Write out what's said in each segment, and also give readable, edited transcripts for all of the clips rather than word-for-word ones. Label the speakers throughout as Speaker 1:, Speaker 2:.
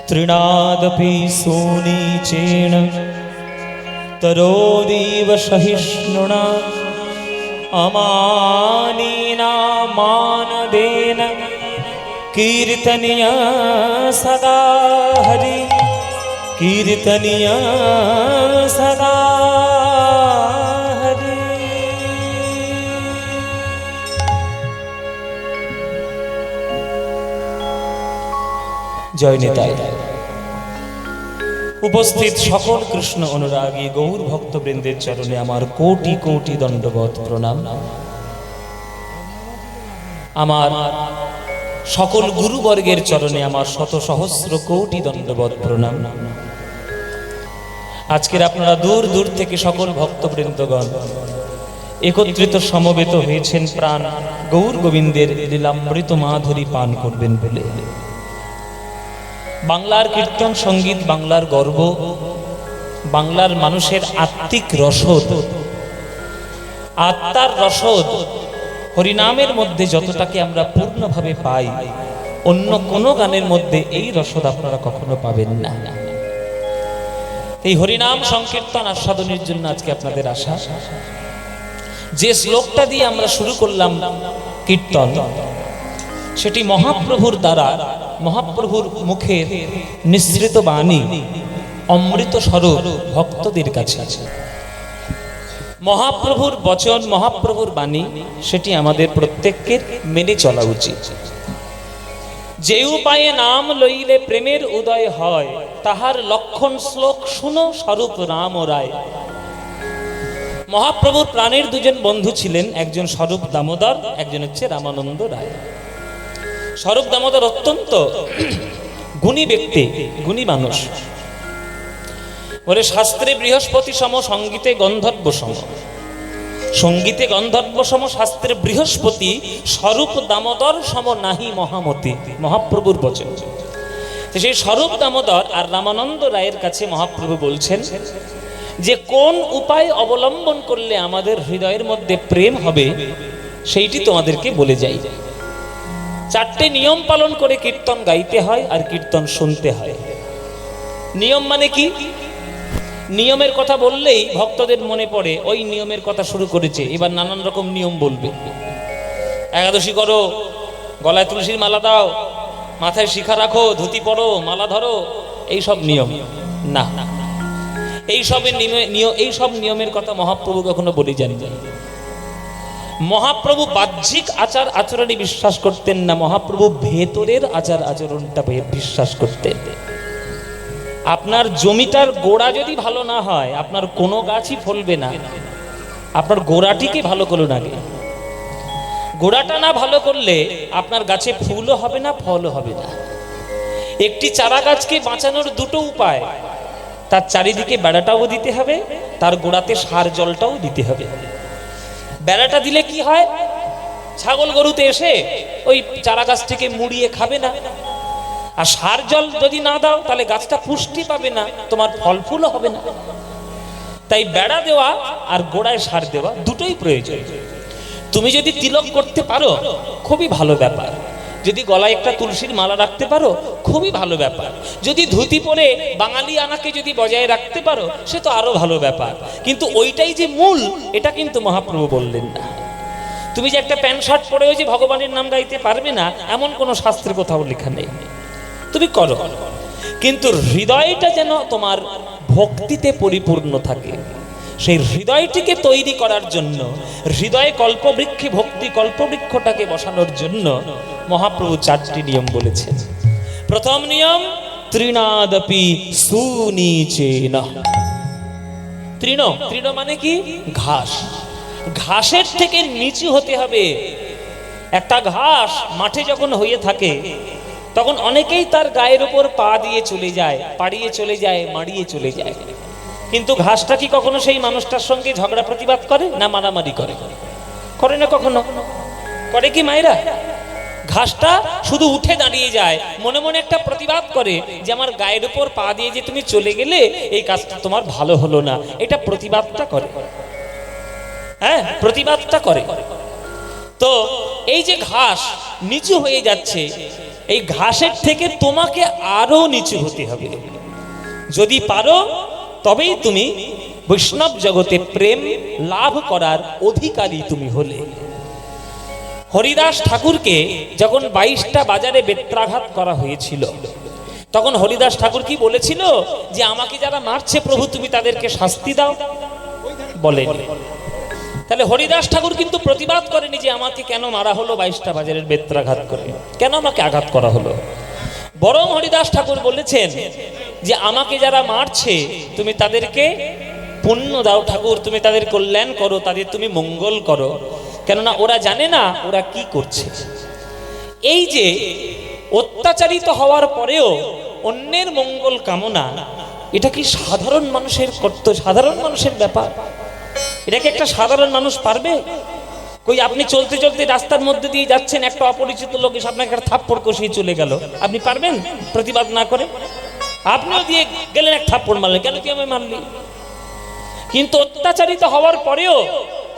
Speaker 1: तृणादपि सूनीचेन तरोदीव सहिष्णुना अमानिना मानदेन कीर्तनीय सदा हरि कीर्तनीय सदा हरि। जय निताई। उपस्थित सकल कृष्ण अनुरागी गौर भक्तबृंदेर चरणे आमार कोटि कोटि दंडवत प्रणाम। आमार सकल गुरुवर्गेर चरणे आमार शत सहस्र कोटि दंडवत प्रणाम। आजकेर आपनारा दूर दूर थेके सकल भक्तबृंदगण एकत्रित समवेत हयेछेन प्राण गौर गोविंदेर लीलामृत माधुरी पान करबेन बोले। बांगलार कीर्तन संगीत बांगलार गर्व, बांगलार मानुषेर आत्मिक रसद, आत्मार रसद हरिनामेर मध्य जतटाके आमरा पूर्णभावे पाई अन्य कोनो गानेर मध्य एई रसद आपनारा कखनो पाबेन ना। এই হরিনাম সংকীর্তন আস্বাদনের জন্য আজকে আপনাদের আশা। যে শ্লোকটা দিয়ে আমরা শুরু করলাম কীর্তন, সেটি মহাপ্রভুর দ্বারা মহাপ্রভুর মুখের নিঃসৃত বাণী অমৃত স্বরূপ ভক্তদের কাছে আছে। মহাপ্রভুর বচন মহাপ্রভুর বাণী সেটি আমাদের প্রত্যেককে মেনে চলা উচিত। যে উপায়ে নাম লইলে প্রেমের উদয় হয় তাহার লক্ষণ শ্লোক শুনো স্বরূপ রাম রায়। মহাপ্রভুর প্রাণের দুজন বন্ধু ছিলেন, একজন স্বরূপ দামোদর, একজন হচ্ছে রামানন্দ রায়। স্বরূপ দামোদর অত্যন্ত গুণী ব্যক্তি, গুণী মানুষ। বলে শাস্ত্রে বৃহস্পতি সম সঙ্গীতে গন্ধর্ব সম। সঙ্গীতে গন্ধর্ব সম শাস্ত্রে বৃহস্পতি, স্বরূপ দামোদর সম নাহি মহামতি। মহাপ্রভুর বচন। সেই স্বরূপ দামোদর আর রামানন্দ রায়ের কাছে মহাপ্রভু বলছেন যে কোন উপায় অবলম্বন করলে আমাদের হৃদয়ের মধ্যে প্রেম হবে সেইটি তোমাদেরকে বলে যাই। চারটে নিয়ম পালন করে কীর্তন গাইতে হয় আর কীর্তন শুনতে হয়। নিয়ম মানে কি? নিয়মের কথা বললেই ভক্তদের মনে পড়ে ওই নিয়মের কথা শুরু করেছে, এবার নানান রকম নিয়ম বলবে। একাদশী করো, গলায় তুলসীর মালা দাও, মাথায় শিখা রাখো, ধুতি পরো, মালা ধরো, এই সব নিয়ম না। এই সব নিয়মের কথা মহাপ্রভু কখনো বলে যান। মহাপ্রভু বাহ্যিক আচার আচরণে বিশ্বাস করতেন না, মহাপ্রভু ভেতরের আচার আচরণটা বিশ্বাস করতেন। আপনার জমিটার গোড়া যদি ভালো না হয় আপনার কোনো গাছই ফলবে না। আপনার গোড়াটিকে ভালো করুন আগে। গোড়াটা না ভালো করলে আপনার গাছে ফুলও হবে না, ফলও হবে না। একটি চারা গাছকে বাঁচানোর দুটো উপায়, তার চারিদিকে বেড়াটাও দিতে হবে, তার গোড়াতে সার জলটাও দিতে হবে। বেড়াটা দিলে কি হয়? ছাগল গরুতে এসে ওই চারা গাছটিকে মুড়িয়ে খাবে না। আর সার জল যদি না দাও তাহলে গাছটা পুষ্টি পাবে না, তোমার ফল ফুলও হবে না। তাই বেড়া দেওয়া আর গোড়ায় সার দেওয়া দুটোই প্রয়োজন। তুমি যদি তিলক করতে পারো খুবই ভালো ব্যাপার, যদি গলায় একটা তুলসীর মালা রাখতে পারো খুবই ভালো ব্যাপার, যদি ধুতি পরে বাঙালি আনাকে যদি বজায় রাখতে পারো সে তো আরো ভালো ব্যাপার। কিন্তু ওইটাই যে মূল এটা কিন্তু মহাপ্রভু বললেন না। তুমি যে একটা প্যান্ট শার্ট পরেও যে ভগবানের নাম গাইতে পারবে না এমন কোনো শাস্ত্রে কোথাও লেখা নেই। তুমি করো, কিন্তু হৃদয়টা যেন তোমার ভক্তিতে পরিপূর্ণ থাকে। সেই হৃদয়টিকে তৈরি করার জন্য, হৃদয়ে কল্পবৃক্ষে ভক্তি কল্পবৃক্ষটাকে বসানোর জন্য মহাপ্রভু চারটি নিয়ম বলেছেন। প্রথম নিয়ম তৃণাদপি সুনীচেন। তৃণ, তৃণ মানে কি? ঘাস। ঘাসের থেকে নিচু হতে হবে। একটা ঘাস মাঠে যখন হয়ে থাকে তখন অনেকেই তার গায়ের উপর পা দিয়ে চলে যায়, পাড়িয়ে চলে যায়, মাড়িয়ে চলে যায়। কিন্তু ঘাসটা কি কখনো সেই মানুষটার সঙ্গে ঝগড়া প্রতিবাদ করে না মারামারি করে? করে না কখনো? করে কি মায়েরা? ঘাসটা শুধু উঠে দাঁড়িয়ে যায়, মনে মনে একটা প্রতিবাদ করে যে আমার গায়ের উপর পা দিয়ে যে তুমি চলে গেলে এই কাজটা তোমার ভালো হলো না, এটা প্রতিবাদটা করে। হ্যাঁ, প্রতিবাদটা করে। তো এই যে ঘাস নিচু হয়ে যাচ্ছে এই ঘাসের থেকে তোমাকে আরো নিচু হতে হবে। যদি পারো তবেই তুমি বৈষ্ণব জগতে প্রেম লাভ করার অধিকারী তুমি হলে। হরিদাস ঠাকুরকে যখন 22টা বাজারে বেত্রাঘাত করা হয়েছিল, তখন হরিদাস ঠাকুর কি বলেছিল যে আমাকে যারা মারছে প্রভু তুমি তাদেরকে শাস্তি দাও? বলেনি। তাহলে হরিদাস ঠাকুর কিন্তু প্রতিবাদ করেনি যে আমাকে কেন মারা হলো 22টা বাজারের বেত্রাঘাত করে, কেন আমাকে আঘাত করা হলো। বরং হরিদাস ঠাকুর বলেছেন যে আমাকে যারা মারছে তুমি তাদেরকে পুণ্য দাও ঠাকুর, তুমি তাদের কল্যাণ করো, তাদের তুমি মঙ্গল করো, কেননা ওরা জানে না ওরা কি করছে। এই যে অত্যাচারিত হওয়ার পরেও অন্যের মঙ্গল কামনা, এটা কি সাধারণ মানুষের কর্তব্য, সাধারণ মানুষের ব্যাপার? এটা কি একটা সাধারণ মানুষ পারবে? কই আপনি চলতে চলতে রাস্তার মধ্যে দিয়ে যাচ্ছেন, একটা অপরিচিত লোক এসে আপনাকে একটা থাপ্পড় কষিয়ে চলে গেল, আপনি পারবেন প্রতিবাদ না করে? আপনিও দিয়ে গেলেন এক থাপ্পড় মারলেন, কেন কি আমায় মারলি? কিন্তু অত্যাচারিত হওয়ার পরেও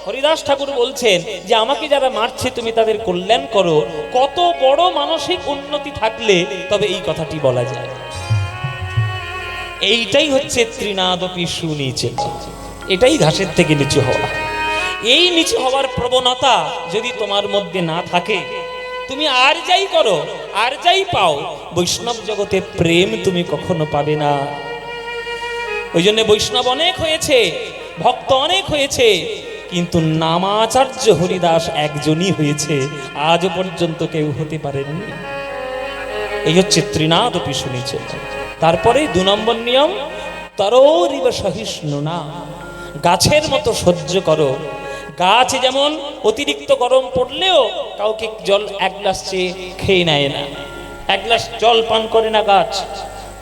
Speaker 1: হরিদাস ঠাকুর বলছেন যে আমাকে যারা মারছে তুমি তাদের কল্যাণ করো। কত বড় মানসিক উন্নতি থাকলে তবে এই কথাটি বলা যায়। এইটাই হচ্ছে তৃণাদপি সুনিচে, এটাই ঘাসের থেকে নিচু হওয়া। এই নিচু হওয়ার প্রবণতা যদি তোমার মধ্যে না থাকে, তুমি আর যাই করো আর যাই পাও, বৈষ্ণব জগতে প্রেম তুমি কখনো পাবে না। ওই জন্য বৈষ্ণব অনেক হয়েছে, ভক্ত অনেক হয়েছে, কিন্তু নামাচার্য হরিদাস একজনই হয়েছে, আজ পর্যন্ত কেউ হতে পারেনি। এই হচ্ছে তৃণাদপি শুনেছে। তারপরে 2 নম্বর নিয়ম, তরোরিব সহিষ্ণু না, গাছের মতো সহ্য করো। গাছ যেমন অতিরিক্ত গরম পড়লেও কাউকে জল 1 গ্লাস চেয়ে খেয়ে নেয় না, 1 গ্লাস জল পান করে না গাছ।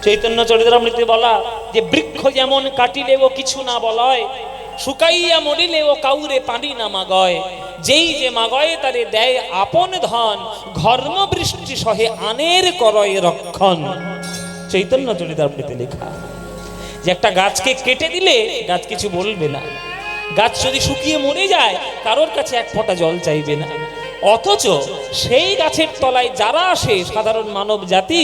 Speaker 1: চৈতন্য চরিতামৃতে বলা যে বৃক্ষ যেমন কাটিলেও কিছু না বলয়, শুকাইয়া মরিলেও কাউরে পানি না মাগয়, যেই যে মাগয় তারে দেয় আপন ধন, ঘর্ম বৃষ্টি সহে আনের করয় রক্ষণ। চৈতন্য চরিতামৃতে লেখা যে একটা গাছকে কেটে দিলে গাছ কিছু বলবে না, গাছ যদি শুকিয়ে মরে যায় কারোর কাছে 1 ফোঁটা জল চাইবে না। অথচ সেই গাছের তলায় যারা আসে সাধারণ মানব জাতি,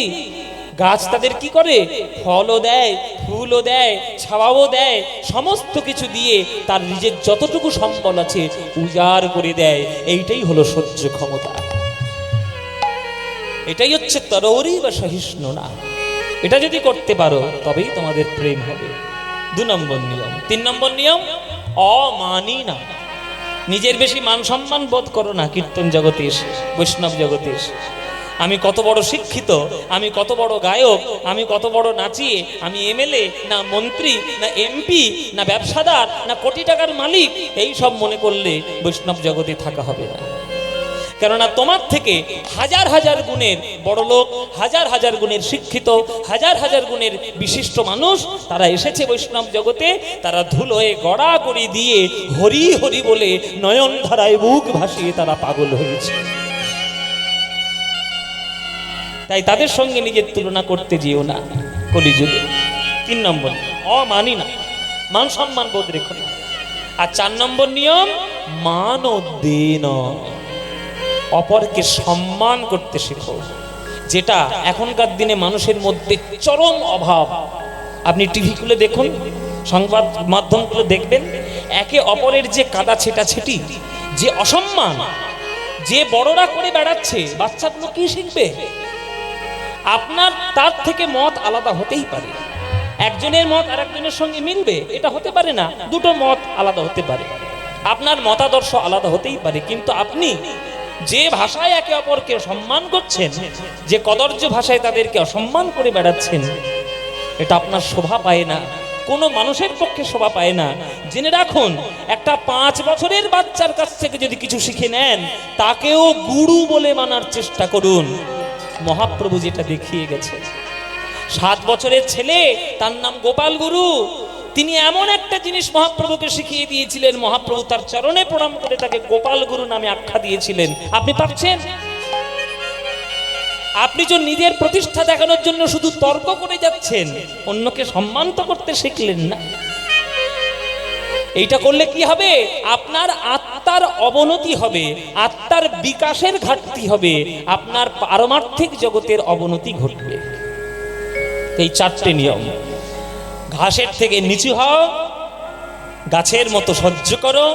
Speaker 1: গাছ তাদের কি করে? ফলও দেয়, ফুলও দেয়, ছাওয়াও দেয়, সমস্ত কিছু দিয়ে তার নিজের যতটুকু সম্বল আছে উজাড় করে দেয়। এইটাই হলো সহ্য ক্ষমতা, এটাই হচ্ছে তরোরি বা সহিষ্ণু না। এটা যদি করতে পারো তবেই তোমাদের প্রেম হবে। 2 নম্বর নিয়ম। 3 নম্বর নিয়ম, অমানি না, নিজের বেশি মান সম্মান বোধ করো না। কীর্তন জগতে এসে, বৈষ্ণব জগতে এসে আমি কত বড় শিক্ষিত, আমি কত বড় গায়ক, আমি কত বড় নাচিয়ে, আমি এমএলএ না মন্ত্রী না এমপি না ব্যবসাদার না কোটি টাকার মালিক, এই সব মনে করলে বৈষ্ণব জগতে থাকা হবে না। কেননা তোমার থেকে হাজার হাজার গুণের বড় লোক, হাজার হাজার গুণের শিক্ষিত, হাজার হাজার গুণের বিশিষ্ট মানুষ তারা এসেছে বৈষ্ণব জগতে, তারা ধুলোয় গড়াগড়ি দিয়ে হরি হরি বলে নয়ন ধারায় বুক ভাসিয়ে তারা পাগল হয়েছে। তাই তাদের সঙ্গে নিজের তুলনা করতে যেও না কলিযুগে। 3 নম্বর, অমানি না, মান সম্মান বোধ রেখো না। আর 4 নম্বর নিয়ম, মান দেন, অপরকে সম্মান করতে শেখো, যেটা এখনকার দিনে মানুষের মধ্যে চরম অভাব। আপনি টিভি খুলে দেখুন, সংবাদ মাধ্যমগুলো দেখবেন, একে অপরের যে কাদা ছেটাছেটি, যে অসম্মান, যে বড়রা করে বেড়াচ্ছে, বাচ্চাগুলো কি শিখবে? আপনার তার থেকে মত আলাদা হতেই পারে, একজনের মত আর একজনের সঙ্গে মিলবে এটা হতে পারে না, দুটো মত আলাদা হতে পারে, আপনার মতাদর্শ আলাদা হতেই পারে, কিন্তু আপনি যে ভাষায় একে অপরকে সম্মান করছেন, যে কদর্য ভাষায় তাদেরকে অসম্মান করে বেড়াচ্ছেন, এটা আপনার শোভা পায় না, কোনো মানুষের পক্ষে শোভা পায় না। জেনে রাখুন, একটা 5 বছরের বাচ্চার কাছ থেকে যদি কিছু শিখে নেন, তাকেও গুরু বলে মানার চেষ্টা করুন। মহাপ্রভু যেটা দেখিয়ে গেছে, 7 বছরের ছেলে, তার নাম গোপাল গুরু, তিনি এমন একটা জিনিস মহাপ্রভুকে শিখিয়ে দিয়েছিলেন, মহাপ্রভু তার চরণে প্রণাম করে তাকে গোপাল গুরু নামে আখ্যা দিয়েছিলেন। আপনি পাচ্ছেন? আপনি যে নিজের প্রতিষ্ঠা দেখানোর জন্য শুধু তর্ক করে যাচ্ছেন, অন্যকে সম্মান তো করতে শিখলেন না। এইটা করলে কি হবে? আপনার আত্মার অবনতি হবে, আত্মার বিকাশের ঘাটতি হবে, আপনার পারমার্থিক জগতের অবনতি ঘটবে। এই চারটে নিয়ম। ঘাসের থেকে নিচু হও, গাছের মতো সহ্য করো,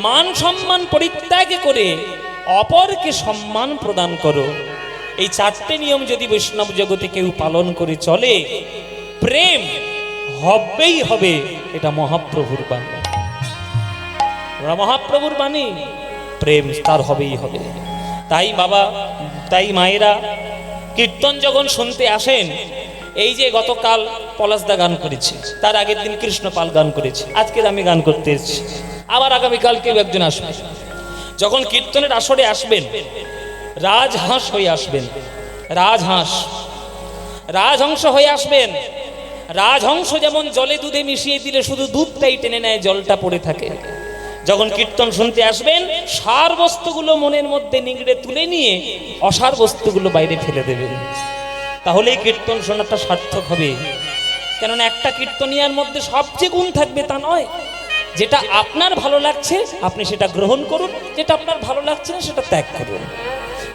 Speaker 1: মান সম্মান পরিত্যাগ করে অপরকে সম্মান প্রদান করো। এই চারটে নিয়ম যদি বৈষ্ণব জগতে কেউ পালন করে চলে, প্রেম হবেই হবে। এটা মহাপ্রভুর বাণী, মহাপ্রভুর বাণী, প্রেম তার হবেই হবে। তাই বাবা, তাই মায়েরা কীর্তন যখন শুনতে আসেন, এই যে গতকাল পলাশদা গান করেছে, তার আগের দিন কৃষ্ণপাল গান করেছে, আজকের আমি গান করতে এসেছি, আবার আগামীকাল কেউ একজন আসবে। যখন কীর্তনের আসরে আসবেন, রাজহাঁস হয়ে আসবেন, রাজহাঁস, রাজহংস হয়ে আসবেন। রাজহংস যেমন জলে দুধে মিশিয়ে দিলে শুধু দুধটাই টেনে নেয়, জলটা পড়ে থাকে। যখন কীর্তন শুনতে আসবেন, সার বস্তুগুলো মনের মধ্যে নিংড়ে তুলে নিয়ে অসার বস্তুগুলো বাইরে ফেলে দেবেন, তাহলেই কীর্তন শোনাটা সার্থক হবে। কেননা একটা কীর্তনিয়ার মধ্যে সবচেয়ে গুণ থাকবে তা নয়। যেটা আপনার ভালো লাগছে আপনি সেটা গ্রহণ করুন, যেটা আপনার ভালো লাগছে না সেটা ত্যাগ করুন।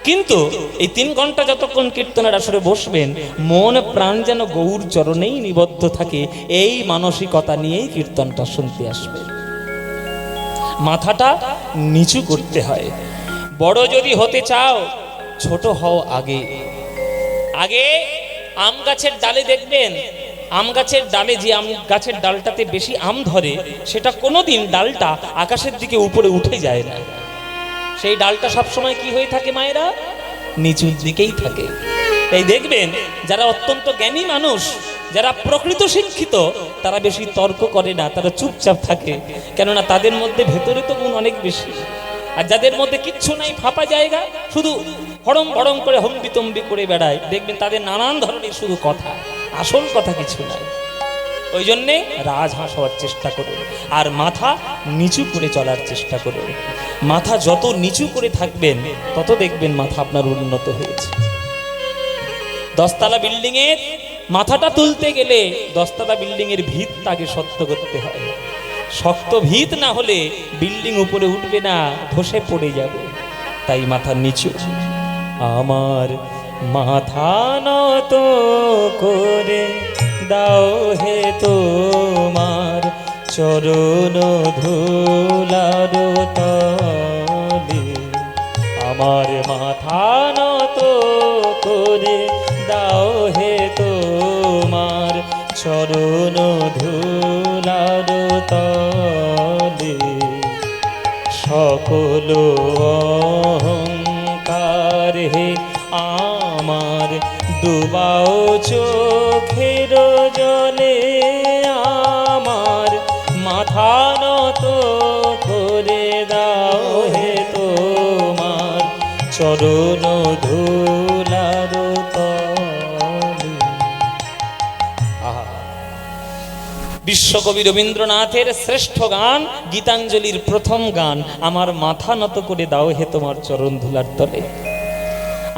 Speaker 1: কিন্তু এই 3 ঘন্টা যতক্ষণ কীর্তনের আসরে বসবেন, মন প্রাণ যেন গৌর চরণেই নিবদ্ধ থাকে, এই মানসিকতা নিয়েই কীর্তনটা শুনতে আসবে। মাথাটা নিচু করতে হয়। বড় যদি হতে চাও, ছোট হও আগে। আগে আম গাছের ডালে দেখবেন, আম গাছের ডালে যে আম গাছের ডালটাতে বেশি আম ধরে, সেটা কোনোদিন ডালটা আকাশের দিকে উপরে উঠে যায় না। সেই ডালটা সবসময় কি হয়ে থাকে মায়েরা? নিচুর দিকেই থাকে। তাই দেখবেন যারা অত্যন্ত জ্ঞানী মানুষ, যারা প্রকৃত শিক্ষিত, তারা বেশি তর্ক করে না, তারা চুপচাপ থাকে। কেননা তাদের মধ্যে ভেতরে তো গুণ অনেক বেশি। আর যাদের মধ্যে কিচ্ছু নাই, ফাঁপা জায়গা, শুধু হড়ম ভড়ম করে হম্বিতম্বি করে বেড়ায়, দেখবেন তাদের নানান ধরনের শুধু কথা, আসল কথা কিছু নাই। ওই জন্যে রাজহাঁস হওয়ার চেষ্টা করুন, আর মাথা নিচু করে চলার চেষ্টা করুন। মাথা যত নিচু করে থাকবেন, তত দেখবেন মাথা আপনার উন্নত হয়েছে। 10 তলা বিল্ডিং এর মাথাটা তুলতে গেলে 10 তলা বিল্ডিং এর ভিত আগে শক্ত করতে হয়। শক্ত ভিত না হলে বিল্ডিং উপরে উঠবে না, ধসে পড়ে যাবে। তাই মাথা নিচু। আমার মাথা নত করে দাও হে তোমার চরণ ধুলার তলে। আমার মাথা নত করে দাও হে তোমার চরণ ধুলার তলে। সকল অহংকার হে আমার ডুবাও চোখের জলে। আমার মাথা নত করে দাও হে তোমার চরণ ধুলার তলে। বিশ্বকবি রবীন্দ্রনাথের শ্রেষ্ঠ গান, গীতাঞ্জলির প্রথম গান, আমার মাথা নত করে দাও হে তোমার চরণ ধুলার তলে।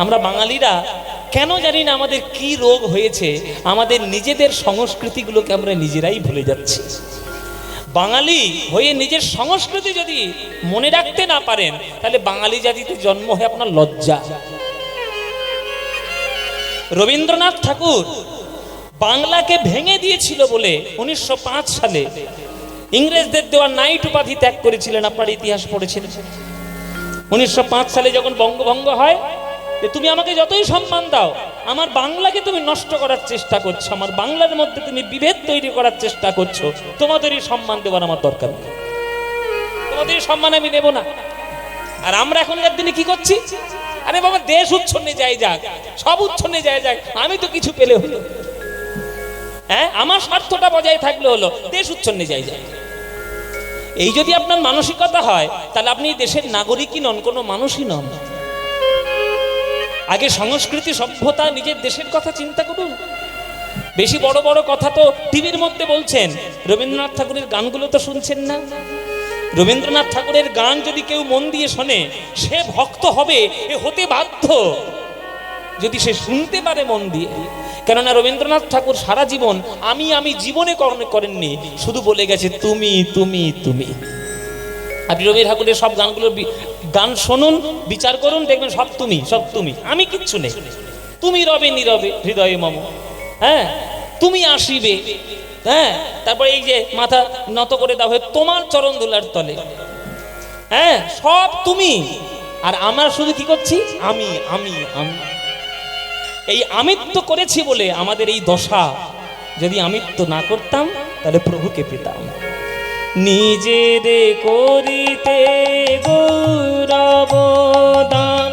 Speaker 1: আমরা বাঙালিরা কেন জানি না আমাদের কি রোগ হয়েছে, আমাদের নিজেদের সংস্কৃতিগুলোকে আমরা নিজেরাই ভুলে যাচ্ছি। বাঙালি হয়ে নিজের সংস্কৃতি যদি মনে রাখতে না পারেন, তাহলে বাঙালি জাতিতে জন্ম হয়ে আপনার লজ্জা। রবীন্দ্রনাথ ঠাকুর বাংলাকে ভেঙে দিয়েছিল বলে 1905 সালে ইংরেজদের দেওয়া নাইট উপাধি ত্যাগ করেছিলেন। আপনার ইতিহাস পড়েছিলেন। 1905 সালে যখন বঙ্গভঙ্গ হয়, তুমি আমাকে যতই সম্মান দাও, আমার বাংলাকে তুমি নষ্ট করার চেষ্টা করছো, আমার বাংলার মধ্যে তুমি বিভেদ তৈরি করার চেষ্টা করছো, তোমাদেরই সম্মান দেওয়ার আমার দরকার নেই, তোমাদের সম্মান আমি নেব না। আর আমরা এখনকার দিনে কি করছি? আরে বাবা, দেশ উচ্ছন্নে যায় যাক, সব উচ্ছন্নে যায় যাক, আমি তো কিছু পেলে হলো, হ্যাঁ আমার স্বার্থটা বজায় থাকলে হলো, দেশ উচ্ছন্নে যায় যাক। এই যদি আপনার মানসিকতা হয়, তাহলে আপনি দেশের নাগরিকই নন, কোনো মানুষই নন। আগে সংস্কৃতি সভ্যতা, নিজের দেশের কথা চিন্তা করুন। বেশি বড় বড় কথা তো টিভির মধ্যে বলছেন, রবীন্দ্রনাথ ঠাকুরের গানগুলো তো শুনছেন না। রবীন্দ্রনাথ ঠাকুরের গান যদি কেউ মন দিয়ে শোনে, সে ভক্ত হবে, এ হতে বাধ্য। যদি সে শুনতে পারে মন দিয়ে। কেননা রবীন্দ্রনাথ ঠাকুর সারা জীবন আমি জীবনে করেননি, শুধু বলে গেছে তুমি তুমি তুমি। আপনি রবি ঠাকুরের সব গানগুলোর গান শুনুন, বিচার করুন, দেখবেন সব তুমি, সব তুমি, আমি কিচ্ছু নেই। তুমি রবে নীরবে হৃদয়ে মম, হ্যাঁ তুমি আসিবে, হ্যাঁ তারপরে এই যে মাথা নত করে দাও তোমার চরণ ধুলার তলে, হ্যাঁ সব তুমি। আর আমরা শুধু কি করছি? আমি আমি আমি। এই আমিত্ব করেছি বলে আমাদের এই দশা। যদি আমিত্ব না করতাম তাহলে প্রভুকে পেতাম। নিজের করিতে গৌরব দান,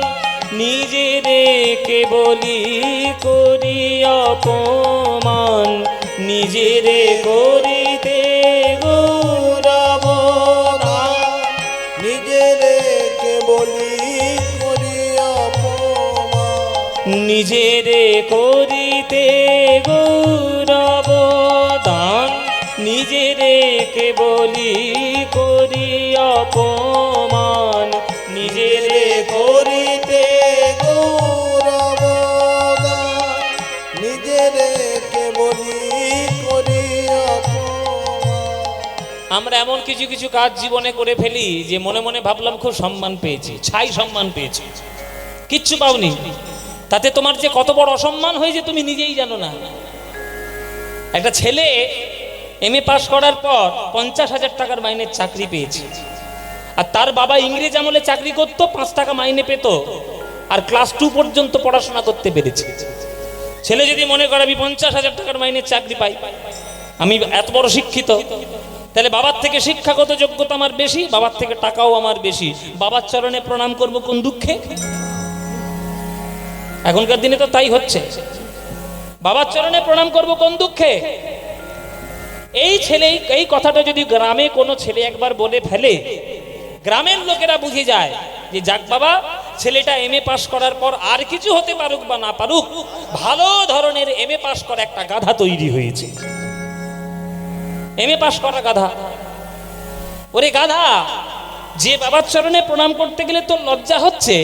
Speaker 1: নিজের কেবলি করি অপমান, নিজের করিতে গৌরব দান,
Speaker 2: নিজের কেবলি করি অপমান,
Speaker 1: নিজের করিতে গৌরব দান, নিজের কেবলি করি অপমান, নিজের
Speaker 2: করিতে গৌরব দান, নিজের কেবলি করি অপমান।
Speaker 1: আমরা এমন কিছু কিছু কাজ জীবনে করে ফেলি যে মনে মনে ভাবলাম খুব সম্মান পেয়েছি, ছাই সম্মান পেয়েছি, কিচ্ছু পাওনি। তাতে তোমার যে কত বড় অসম্মান হয়েছে তুমি নিজেই জানো না। একটা ছেলে এমএ পাস করার পর 50,000 টাকার মাইনের চাকরি পেয়েছে, আর তার বাবা ইংরেজ আমলে চাকরি করতো, 5 টাকা মাইনে পেত, আর ক্লাস 2 পর্যন্ত পড়াশোনা করতে পেরেছে। ছেলে যদি মনে করে আমি 50,000 টাকার মাইনের চাকরি পাই, আমি এত বড় শিক্ষিত, তাহলে বাবার থেকে শিক্ষাগত যোগ্যতা আমার বেশি, বাবার থেকে টাকাও আমার বেশি, বাবার চরণে প্রণাম করব কোন দুঃখে? এখনকার দিনে তো তাই হচ্ছে, বাবার চরণে প্রণাম করব কোন দুঃখে? এই ছেলে এই কথাটা যদি গ্রামে কোনো ছেলে একবার বলে ফেলে, গ্রামের লোকেরা বুঝে যায় যে যাক বাবা, ছেলেটা এমএ পাস করার পর আর কিছু হতে পারুক বা না পারুক, ভালো ধরনের এমএ পাস করা একটা গাধা তৈরি হয়েছে। এমএ পাস করা গাধা। ওরে গাধা, যে বাবার চরণে প্রণাম করতে গেলে তোর লজ্জা হচ্ছে,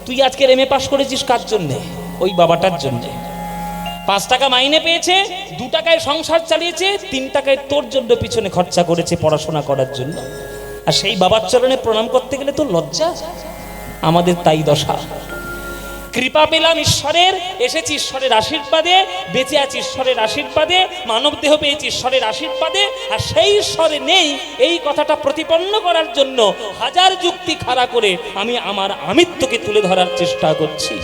Speaker 1: তুই আজকের এমএ পাস করেছিস কার জন্যে? ওই বাবাটার জন্যে। 5 টাকা মাইনে পেয়েছে, 2 টাকায় সংসার চালিয়েছে, 3 টাকায় তোর জন্য পিছনে খরচা করেছে পড়াশোনা করার জন্য, আর সেই বাবার চরণে প্রণাম করতে গেলে তোর লজ্জা? আমাদের তাই দশা। কৃপা পেলাম ঈশ্বরের, এসেছি ঈশ্বরের আশীর্বাদে, বেঁচে আছি ঈশ্বরের আশীর্বাদে, মানব দেহ পেয়েছি ঈশ্বরের আশীর্বাদে, আর সেই ঈশ্বরে নেই এই কথাটা প্রতিপন্ন করার জন্য হাজার যুক্তি খাড়া করে আমি আমার আমিত্বকে তুলে ধরার চেষ্টা করছি।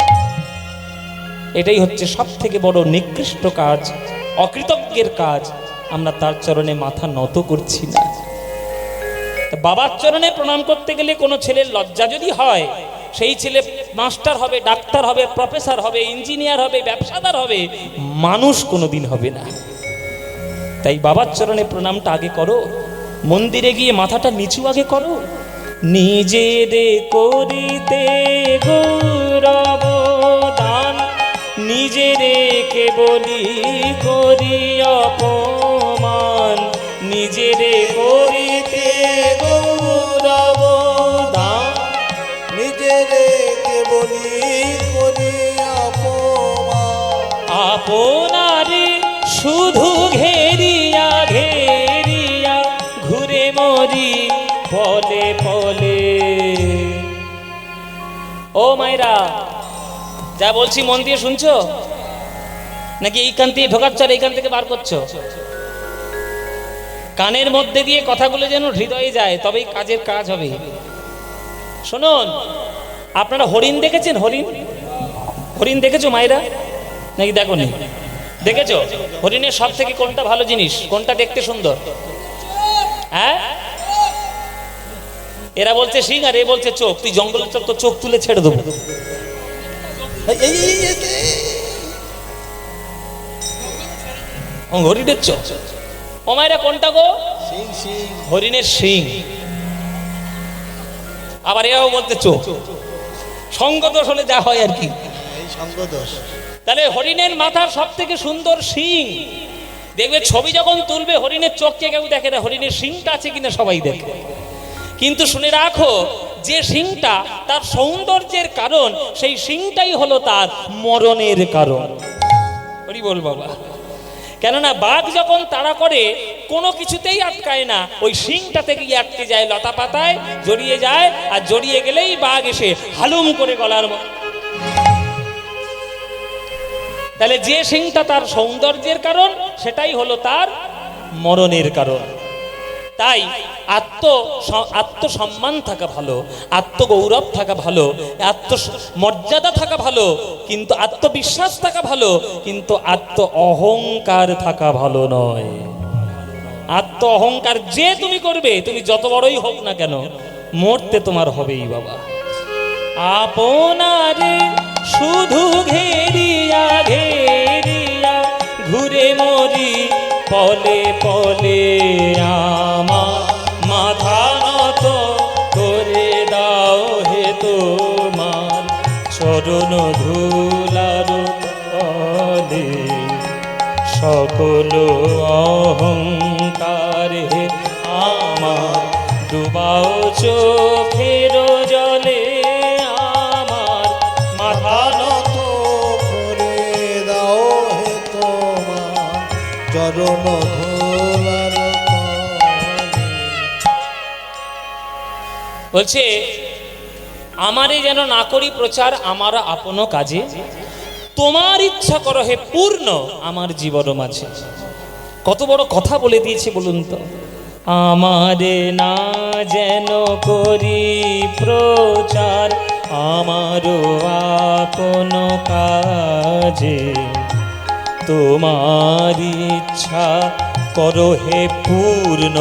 Speaker 1: এটাই হচ্ছে সব থেকে বড় নিকৃষ্ট কাজ, অকৃতজ্ঞের কাজ। আমরা তার চরণে মাথা নত করছি না। বাবার চরণে প্রণাম করতে গেলে কোনো ছেলের লজ্জা যদি হয়, সেই ছেলে মাস্টার হবে, ডাক্তার হবে, প্রফেসর হবে, ইঞ্জিনিয়ার হবে, ব্যবসাদার হবে, মানুষ কোনোদিন হবে না। তাই বাবার চরণে প্রণামটা আগে করো, মন্দিরে গিয়ে মাথাটা নিচু আগে করো। নিজের করিতে গৌরব দান, নিজের কেবলি করি অপমান, নিজের করিতে
Speaker 2: গৌরব দান, নিজের কেবলি করি অপমান,
Speaker 1: আপনারে শুধু ঘেরিয়া ঘেরিয়া ঘুরে মরি পলে পলে। ও মায়েরা, যা বলছি মন দিয়ে শুনছো নাকি এইখান দিয়ে ঢোকাচ্ছ আর এইখান থেকে বার করছো? কানের মধ্যে দিয়ে কথাগুলো যেন হৃদয়ে যায়, তবেই কাজের কাজ হবে। শুনুন, আপনারা হরিণ দেখেছেন? হরিণ হরিণ দেখেছো মায়েরা নাকি দেখোনি? দেখেছো? হরিণের সব থেকে কোনটা ভালো জিনিস, কোনটা দেখতে সুন্দর? হ্যাঁ, এরা বলছে সিং আর এ বলছে চোখ। তুই জঙ্গলের চোখ, তো চোখ তুলে ছেড়ে দেবো। হরিণের চোখ। ও মায়েরা কোনটা গো? হরিণের সিং। আবার এরাও বলতে চোখ। সঙ্গদোষ হলে যা হয় আর কি,
Speaker 2: সঙ্গদোষ।
Speaker 1: তাহলে হরিণের মাথার সব থেকে সুন্দর সিং। দেখবে ছবি যখন তুলবে হরিণের চোখকে কেউ দেখে না, হরিণের সিংটা আছে কিনা সবাই দেখে। কিন্তু শুনে রাখো, যে সিংটা তার সৌন্দর্যের কারণ, সেই সিংটাই হলো তার মরণের কারণ। হরি বল বাবা। কেননা বাঘ যখন তাড়া করে কোনো কিছুতেই আটকায় না, ওই শিংটা থেকে আটকে যায়, লতা পাতায় জড়িয়ে যায়, আর জড়িয়ে গেলেই বাঘ এসে হালুম করে গলার তাহলে যে শিংটা তার সৌন্দর্যের কারণ, সেটাই হলো তার মরণের কারণ। তাই আত্মসম্মান থাকা ভালো, আত্মগৌরব থাকা ভালো, আত্মমর্যাদা থাকা ভালো, কিন্তু আত্মবিশ্বাস থাকা ভালো, কিন্তু আত্ম অহংকার থাকা ভালো নয়। আত্ম অহংকার যে তুমি করবে, তুমি যত বড়ই হোক না কেন, মরতে তোমার হবেই বাবা। আপনারে শুধু ঘেরিয়া ঘেরিয়া ঘুরে মরি পলে পলে, আমার মাথা নত করে দাও হে তোমার চরণ ধুলার তলে। সকল অহংকার হে আমার ডুবাও চোখের জলে, আমার মাথা
Speaker 2: নত করে দাও হে তোমার চরণ ধুলার তলে।
Speaker 1: বলছে আমারে যেন না করি প্রচার আমার আপন কাজে, তোমার ইচ্ছা করো হে পূর্ণ আমার জীবন মাঝে। কত বড় কথা বলে দিয়েছে বলুন তো। আমারে না যেন করি প্রচার আমার আপন কাজে, তোমার ইচ্ছা করো হে পূর্ণ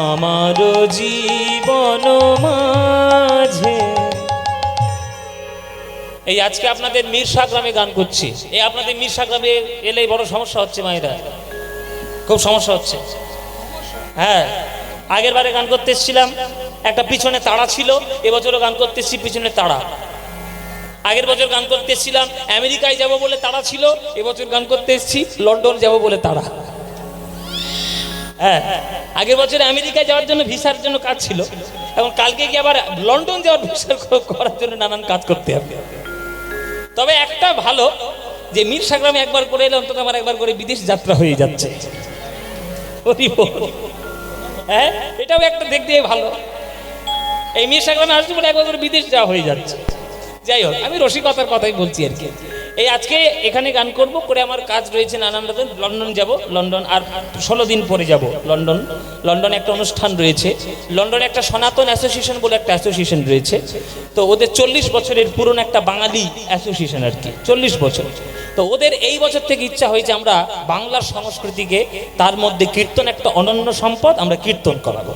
Speaker 1: আমার জীবন মাঝে। এই আজকে আপনাদের মিরসা গ্রামে গান করছি, এই আপনাদের মিরসা গ্রামে এলেই বড় সমস্যা হচ্ছে মায়েরা, খুব সমস্যা হচ্ছে। হ্যাঁ, আগের বারে গান করতে এসেছিলাম, একটা পিছনে তাড়া ছিল, এবছরও গান করতে এসেছি পিছনে তাড়া। আগের বছর গান করতে এসেছিলাম আমেরিকায় যাব বলে তাড়া ছিল, এবছর গান করতে এসেছি লন্ডন যাব বলে তাড়া। হ্যাঁ, আগের বছরে আমেরিকায় যাওয়ার জন্য ভিসার জন্য কাজ ছিল, এখন কালকে গিয়ে আবার লন্ডন যাওয়ার ভিসা করার জন্য নানান কাজ করতে হবে। তবে একটা ভালো যে মিরসা গ্রামে একবার করে এলে অন্তত আমার একবার করে বিদেশ যাত্রা হয়ে যাচ্ছে। হ্যাঁ, এটাও একটা দিক দিয়ে ভালো। এই মিরসা গ্রামে আসছি বলে একবার করে বিদেশ যাওয়া হয়ে যাচ্ছে। যাই হোক, আমি রসিকতার কথাই বলছি আর কি। এই আজকে এখানে গান করব, করে আমার কাজ রয়েছে নানান রকম। লন্ডন যাব, লন্ডন আর 16 দিন পরে যাব লন্ডন। লন্ডনে একটা অনুষ্ঠান রয়েছে, লন্ডনে একটা সনাতন অ্যাসোসিয়েশন বলে একটা অ্যাসোসিয়েশন রয়েছে। তো ওদের 40 বছরের পুরনো একটা বাঙালি অ্যাসোসিয়েশন আর কি, 40 বছর। তো ওদের এই বছর থেকে ইচ্ছা হয়েছে আমরা বাংলার সংস্কৃতিকে, তার মধ্যে কীর্তন একটা অনন্য সম্পদ, আমরা কীর্তন করাবো।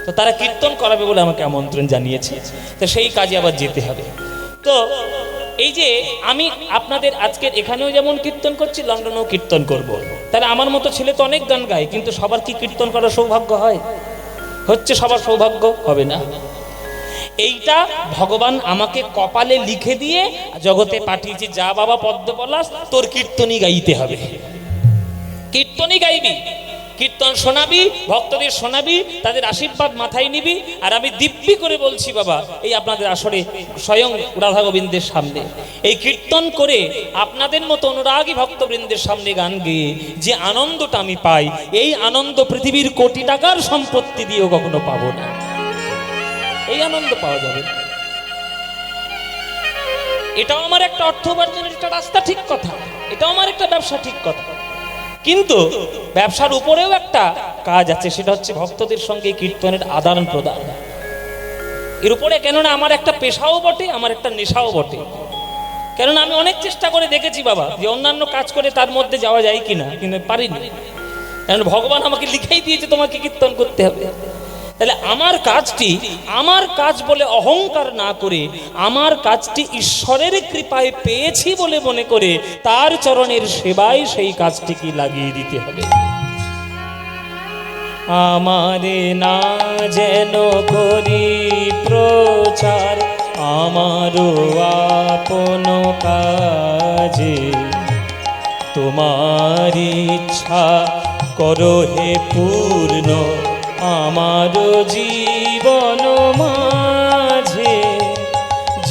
Speaker 1: তো তারা কীর্তন করাবে বলে আমাকে আমন্ত্রণ জানিয়েছে, তো সেই কাজে আবার যেতে হবে। তো এই যে আমি আপনাদের আজকের এখানেও যেমন কীর্তন করছি, লন্ডনেও কীর্তন করব। তাহলে আমার মতো ছেলে তো অনেক গান গায়, কিন্তু সবার কি কীর্তন করার সৌভাগ্য হয়? হচ্ছে সবার সৌভাগ্য হবে না। এইটা ভগবান আমাকে কপালে লিখে দিয়ে জগতে পাঠিয়েছে, যা বাবা পদ্মপলাশ, তোর কীর্তনই গাইতে হবে, কীর্তনই গাইবি, কীর্তন শোনাবি, ভক্তদের শোনাবি, তাদের আশীর্বাদ মাথায় নিবি। আর আমি দিব্যি করে বলছি বাবা, এই আপনাদের আসরে স্বয়ং রাধা গোবিন্দের সামনে এই কীর্তন করে আপনাদের মতো অনুরাগী ভক্তবৃন্দের সামনে গান গেয়ে যে আনন্দটা আমি পাই, এই আনন্দ পৃথিবীর কোটি টাকার সম্পত্তি দিয়েও কখনো পাবো না। এই আনন্দ পাওয়া যাবে, এটাও আমার একটা অর্থ উপার্জনের একটা রাস্তা, ঠিক কথা, এটাও আমার একটা ব্যবসা, ঠিক কথা। কিন্তু ব্যবসার উপরেও একটা কাজ আছে, সেটা হচ্ছে ভক্তদের সঙ্গে কীর্তনের আদান প্রদান। এর উপরে, কেননা আমার একটা পেশাও বটে, আমার একটা নেশাও বটে। কেননা আমি অনেক চেষ্টা করে দেখেছি বাবা যে অন্যান্য কাজ করে তার মধ্যে যাওয়া যায় কিনা, কিন্তু পারিনি। কারণ ভগবান আমাকে লিখেই দিয়েছে তোমাকে কীর্তন করতে হবে। তাহলে আমার কাজটি আমার কাজ বলে অহংকার না করে, আমার কাজটি ঈশ্বরের কৃপায় পেয়েছি বলে মনে করে তার চরণের সেবায় সেই কাজটিকে লাগিয়ে দিতে হবে। আমারে না যেন করি প্রচার আমারও আপন কাজে, তোমার ইচ্ছা করো হে পূর্ণ আমার জীবন মাঝে।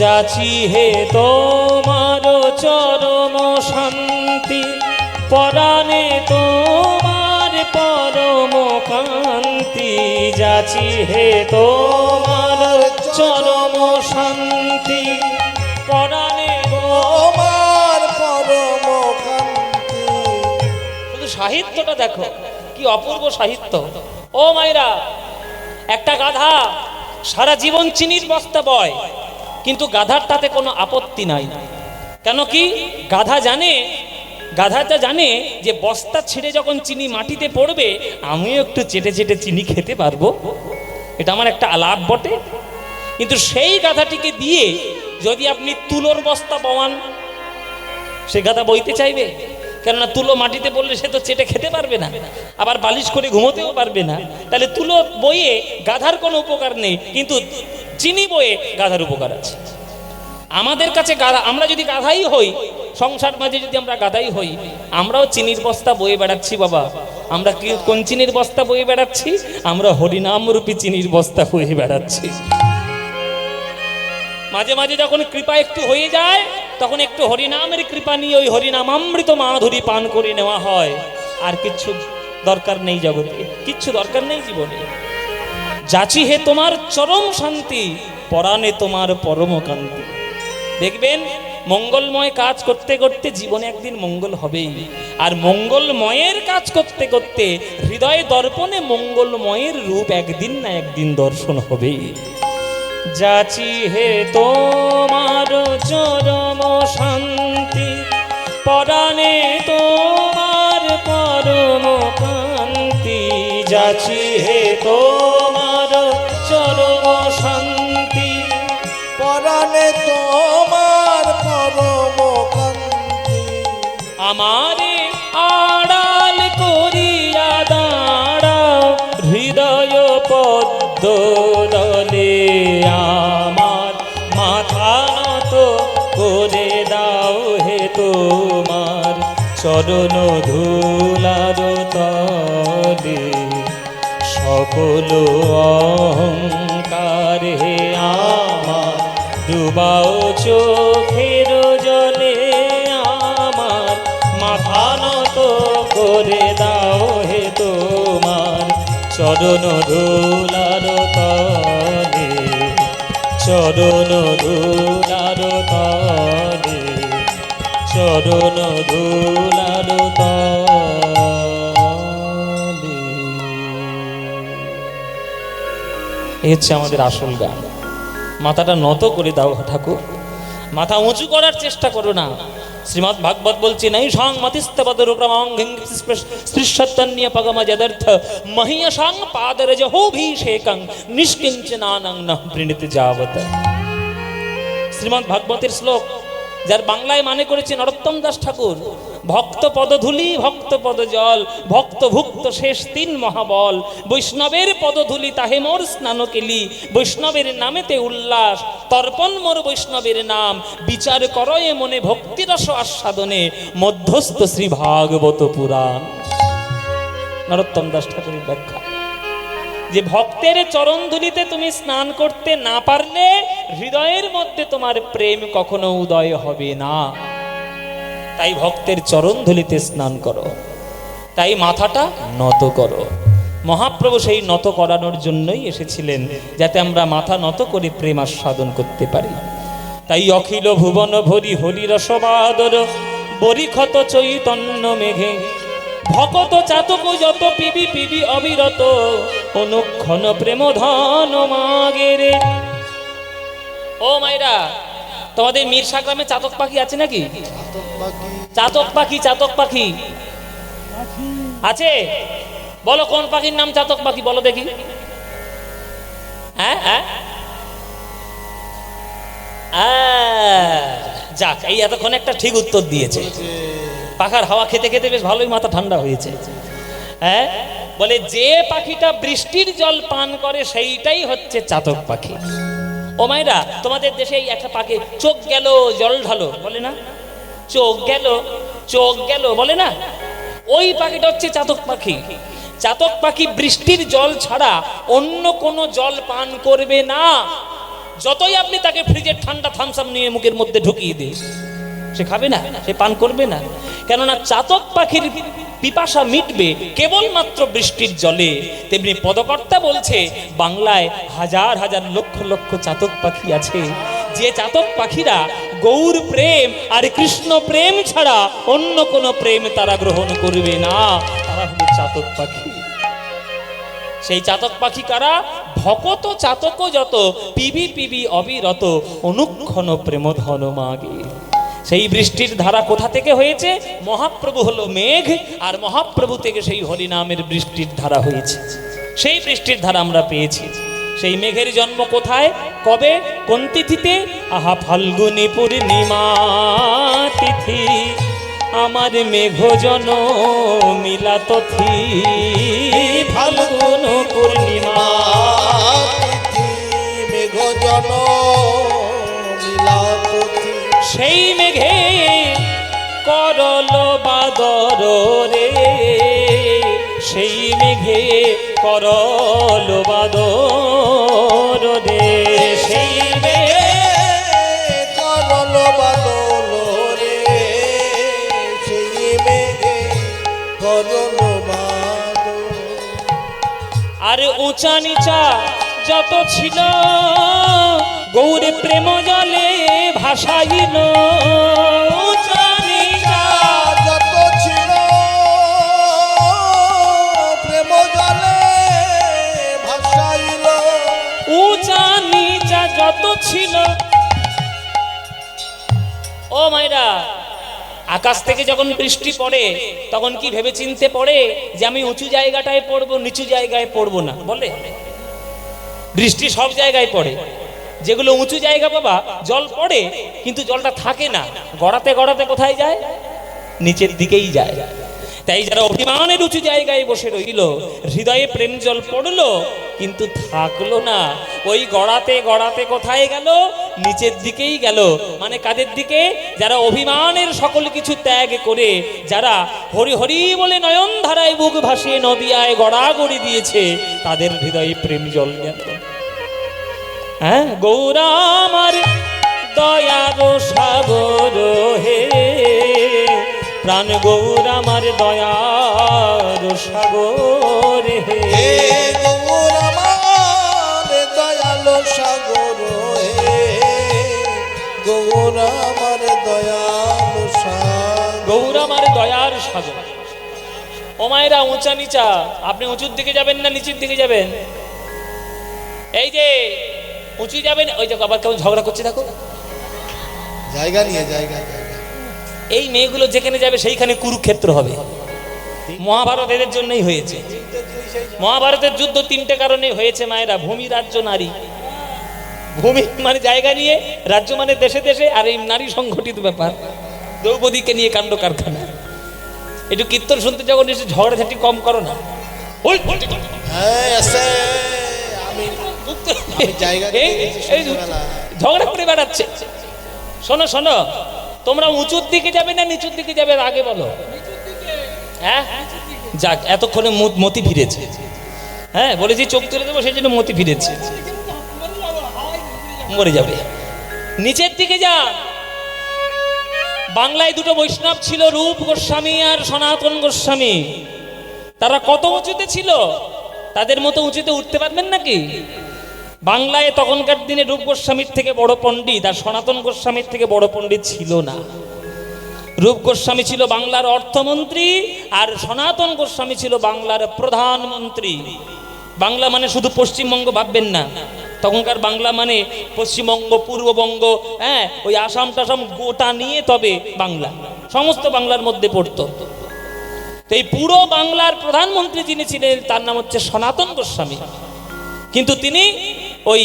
Speaker 1: যাচি হে তোমার চরম শান্তি, পরাণে তোমার পরম কান্তি। যাচি হে তোমার চরম শান্তি, পরাণে
Speaker 2: তোমার পরম কান্তি।
Speaker 1: শুধু সাহিত্যটা দেখো, কি অপূর্ব সাহিত্য। ও মায়েরা, একটা গাধা সারা জীবন চিনির বস্তা বয়, কিন্তু গাধার তাতে কোনো আপত্তি নাই। কেন কি? গাধাটা জানে যে বস্তা ছিঁড়ে যখন চিনি মাটিতে পড়বে, আমিও একটু চেটে চেটে চিনি খেতে পারবো, এটা আমার একটা লাভ বটে। কিন্তু সেই গাধাটিকে দিয়ে যদি আপনি তুলোর বস্তা বওয়ান, সে গাধা বইতে চাইবে? কেননা তুলো মাটিতে পড়লে সে তো চেটে খেতে পারবে না, আবার বালিশ করে ঘুমোতেও পারবে না। তাহলে তুলো বইয়ে গাধার কোনো উপকার নেই, কিন্তু চিনি বইয়ে গাধার উপকার আছে। আমাদের কাছে গাধা, আমরা যদি গাধাই হই, সংসার মাঝে যদি আমরা গাধাই হই, আমরাও চিনির বস্তা বয়ে বেড়াচ্ছি বাবা। আমরা কি কোন চিনির বস্তা বয়ে বেড়াচ্ছি? আমরা হরিনাম রূপী চিনির বস্তা বয়ে বেড়াচ্ছি। মাঝে মাঝে যখন কৃপা একটু হয়ে যায়, তখন একটু হরিনামের কৃপা নিয়ে ওই হরিনামামৃত মাধুরী পান করে নেওয়া হয়। আর কিচ্ছু দরকার নেই জগতে, কিচ্ছু দরকার নেই জীবনে। যাচি হে তোমার চরম শান্তি, পরাণে তোমার পরম কান্তি। দেখবেন মঙ্গলময় কাজ করতে করতে জীবনে একদিন মঙ্গল হবেই, আর মঙ্গলময়ের কাজ করতে করতে হৃদয় দর্পণে মঙ্গলময়ের রূপ একদিন না একদিন দর্শন হবেই। যাচি হে তোমার চরম শান্তি, পরাণে তোমার পরম কান্তি। যাচি হে তোমার চরম শান্তি,
Speaker 2: পরাণে তোমার পরম কান্তি।
Speaker 1: আমারে আড়াল করিয়া দাঁড়াও হৃদয় পদ্ম দলে, আমার মাথা নত করে দাও হে তোমার চরণ ধুলার তলে। সকল অহংকার হে আমার ডুবাও চোখের জলে, আমার মাথা নত করে দাও হে তোমার চরণ ধুলার তলে। চরণ ধুলার তলে, চরণ ধুলার তলে। এই হচ্ছে আমাদের আসল গান। মাথাটা নত করে দাও ঠাকুর, মাথা উঁচু করার চেষ্টা করো না। শ্রীমদ্ ভাগবত বলছে, নাই সাং মতিস্তবদরুক্রমাং স্পৃশ্যতন্য পগম যদর্থ মহিয়সাং পাদরজহোভিষেকং নিষ্কিঞ্চনানং নঃ বৃণীত যাবত। শ্রীমদ্ ভাগবতের শ্লোক, যার বাংলায় মানে করেছে নরোত্তম দাস ঠাকুর। ভক্ত পদধূলি, ভক্ত পদ জল, ভক্ত ভুক্ত শেষ তিন মহাবল। বৈষ্ণবের পদধূলি তাহে মোর স্নান কেলি, বৈষ্ণবের নামেতে উল্লাস তর্পণ মোর বৈষ্ণবের নাম। বিচার করয়ে মনে ভক্তিরস আস্বাদনে, মধ্যস্থ শ্রী ভাগবত পুরাণ। নরোত্তম দাস ঠাকুরের ব্যাখ্যা, যে ভক্তের চরণ ধুলিতে তুমি স্নান করতে না পারলে হৃদয়ের মধ্যে তোমার প্রেম কখনো উদয় হবে না। তাই ভক্তের চরণ ধুলিতে স্নান করো, তাই মাথাটা নত করো। মহাপ্রভু সেই নত করানোর জন্যই এসেছিলেন, যাতে আমরা মাথা নত করে প্রেম আস্বাদন করতে পারি। তাই অখিল ভুবন ভরি হরি রসবাদর, বরিক্ষত চৈতন্য মেঘে ভকত চাতক যত পিবি পিবি অবিরত, অনুক্ষণ প্রেম ধন মাগেরে। ও মাইরা, তোমাদের মিরসা গ্রামে চাতক পাখি আছে নাকি? চাতক পাখি, চাতক পাখি আছে? বলো কোন পাখির নাম চাতক পাখি, বলো দেখি। হ্যাঁ হ্যাঁ, যাক, এই এতক্ষণ একটা ঠিক উত্তর দিয়েছে। পাখার হাওয়া খেতে খেতে বেশ ভালোই মাথা ঠান্ডা হয়েছে। হ্যাঁ, বলে যে পাখিটা বৃষ্টির জল পান করে সেইটাই হচ্ছে চাতক পাখি। ও মায়েরা, তোমাদের দেশে এই একটা পাখি, চোখ গেল জল ঢালো বলে না? চোখ গেল, চোখ গেল বলে না? ওই পাখিটা হচ্ছে চাতক পাখি। চাতক পাখি বৃষ্টির জল ছাড়া অন্য কোনো জল পান করবে না। যতই আপনি তাকে ফ্রিজের ঠান্ডা থামস আপ নিয়ে মুখের মধ্যে ঢুকিয়ে দিন, সে খাবে না, সে পান করবে না। কেননা চাতক পাখির পিপাসা মিটবে কেবলমাত্র বৃষ্টির জলে। তেমনি পদকর্তা বলছে বাংলায় হাজার হাজার লক্ষ লক্ষ চাতক পাখি আছে, যে চাতক পাখিরা গৌর প্রেম আর কৃষ্ণ প্রেম ছাড়া অন্য কোনো প্রেম তারা গ্রহণ করবে না, তারা হলো চাতক পাখি। সেই চাতক পাখি কারা? ভকত চাতক যত পিবি পিবি অবিরত অনুক্ষণ প্রেমধন মাগে। সেই বৃষ্টির ধারা কোথা থেকে হয়েছে? মহাপ্রভু হলো মেঘ, আর মহাপ্রভু থেকে সেই হরিনামের বৃষ্টির ধারা হয়েছে। সেই বৃষ্টির ধারা আমরা পেয়েছি। সেই মেঘের জন্ম কোথায়, কবে, কোন তিথিতে? আহা ফাল্গুনী পূর্ণিমা তিথি, আমার মেঘ জন মিলাত থি। ফাল্গুন পূর্ণিমা
Speaker 2: মেঘ জন মিলাত থি।
Speaker 1: সেই মেঘে করল বাদর রে, সেই মেঘে করল বাদর রে, সেই মেঘে
Speaker 2: করল বাদল রে, সেই মেঘে করল বাদল।
Speaker 1: আর উঁচা নিচা যত ছিল গৌর প্রেম জলে ভাসাইল। উঁচা নিচা
Speaker 2: যত ছিল প্রেম জলে ভাসাইল।
Speaker 1: উঁচা নিচা যত ছিল। ও মাইরা, আকাশ থেকে যখন বৃষ্টি পড়ে তখন কি ভেবে চিনতে পড়ে যে আমি উঁচু জায়গাটায় পড়বো, নিচু জায়গায় পড়বো না? বলে বৃষ্টি সব জায়গায় পড়ে, যেগুলো উঁচু জায়গা বাবা জল পড়ে কিন্তু জলটা থাকে না, গড়াতে গড়াতে কোথায় যায়? নিচের দিকেই যায়। তাই যারা অভিমানের উঁচু জায়গায় বসে রইল, হৃদয়ে প্রেম জল পড়লো কিন্তু থাকলো না, ওই গড়াতে গড়াতে কোথায় গেল? নিচের দিকেই গেল। মানে কাদের দিকে? যারা অভিমানের সকল কিছু ত্যাগ করে, যারা হরি হরি বলে নয়ন ধারায় বুক ভাসিয়ে নদিয়ায় গড়াগড়ি দিয়েছে, তাদের হৃদয়ে প্রেম জল গেল। হ্যাঁ, গৌরা আমার দয়ার সাগর হে, প্রাণ গৌর আমার দয়ার সাগর হে।
Speaker 2: গৌর আমার দয়াল সাগর হে, গৌর আমার দয়াল সাগর।
Speaker 1: গৌর আমার দয়ার সাগর। ও মায়েরা, উঁচা নিচা, আপনি উঁচুর দিকে যাবেন না নিচের দিকে যাবেন? এই যে উঁচু যাবেন, ওই দেখো আবার কেমন ঝগড়া করছে, দেখো
Speaker 2: জায়গা নিয়ে জায়গা।
Speaker 1: এই মেয়েগুলো যেখানে যাবে সেইখানে কুরুক্ষেত্র হবে। মহাভারত এদের জন্যই হয়েছে। মহাভারতের যুদ্ধ তিনটে কারণে হয়েছে মায়েরা। ভূমি, রাজ্য, নারী। ভূমি মানে জায়গা নিয়ে, রাজ্য মানে দেশে দেশে, আর এই নারী সংগঠিত ব্যাপার, দ্রৌপদীকে নিয়ে কাণ্ড কারখানা। একটু কীর্তন শুনতে যখন এসে ঝগড়াঝাটি কম করো না। ঝগড়া করে বেড়াচ্ছে। শোনো শোনো, তোমরা উঁচুর দিকে যাবে না নিচুর দিকে যাবে আগে বলো? হ্যাঁ, যাক, এতক্ষণে মতি ফিরেছে। হ্যাঁ, বলেছি চোখ তুলে দেবো, সেই জন্য মতি ফিরেছে। মরে যাবে। নিচের দিকে যা। বাংলায় দুটো বৈষ্ণব ছিল, রূপ গোস্বামী আর সনাতন গোস্বামী। তারা কত উঁচুতে ছিল? তাদের মতো উঁচুতে উঠতে পারবেন নাকি? বাংলায় তখনকার দিনে রূপ গোস্বামীর থেকে বড় পণ্ডিত আর সনাতন গোস্বামীর থেকে বড় পণ্ডিত ছিল না। রূপ গোস্বামী ছিল বাংলার অর্থমন্ত্রী, আর সনাতন গোস্বামী ছিল বাংলার প্রধানমন্ত্রী। বাংলা মানে শুধু পশ্চিমবঙ্গ ভাববেন না, তখনকার বাংলা মানে পশ্চিমবঙ্গ, পূর্ববঙ্গ, হ্যাঁ, ওই আসাম টাসাম গোটা নিয়ে তবে বাংলা, সমস্ত বাংলার মধ্যে পড়তো। তো এই পুরো বাংলার প্রধানমন্ত্রী যিনি ছিলেন তার নাম হচ্ছে সনাতন গোস্বামী। কিন্তু তিনি ওই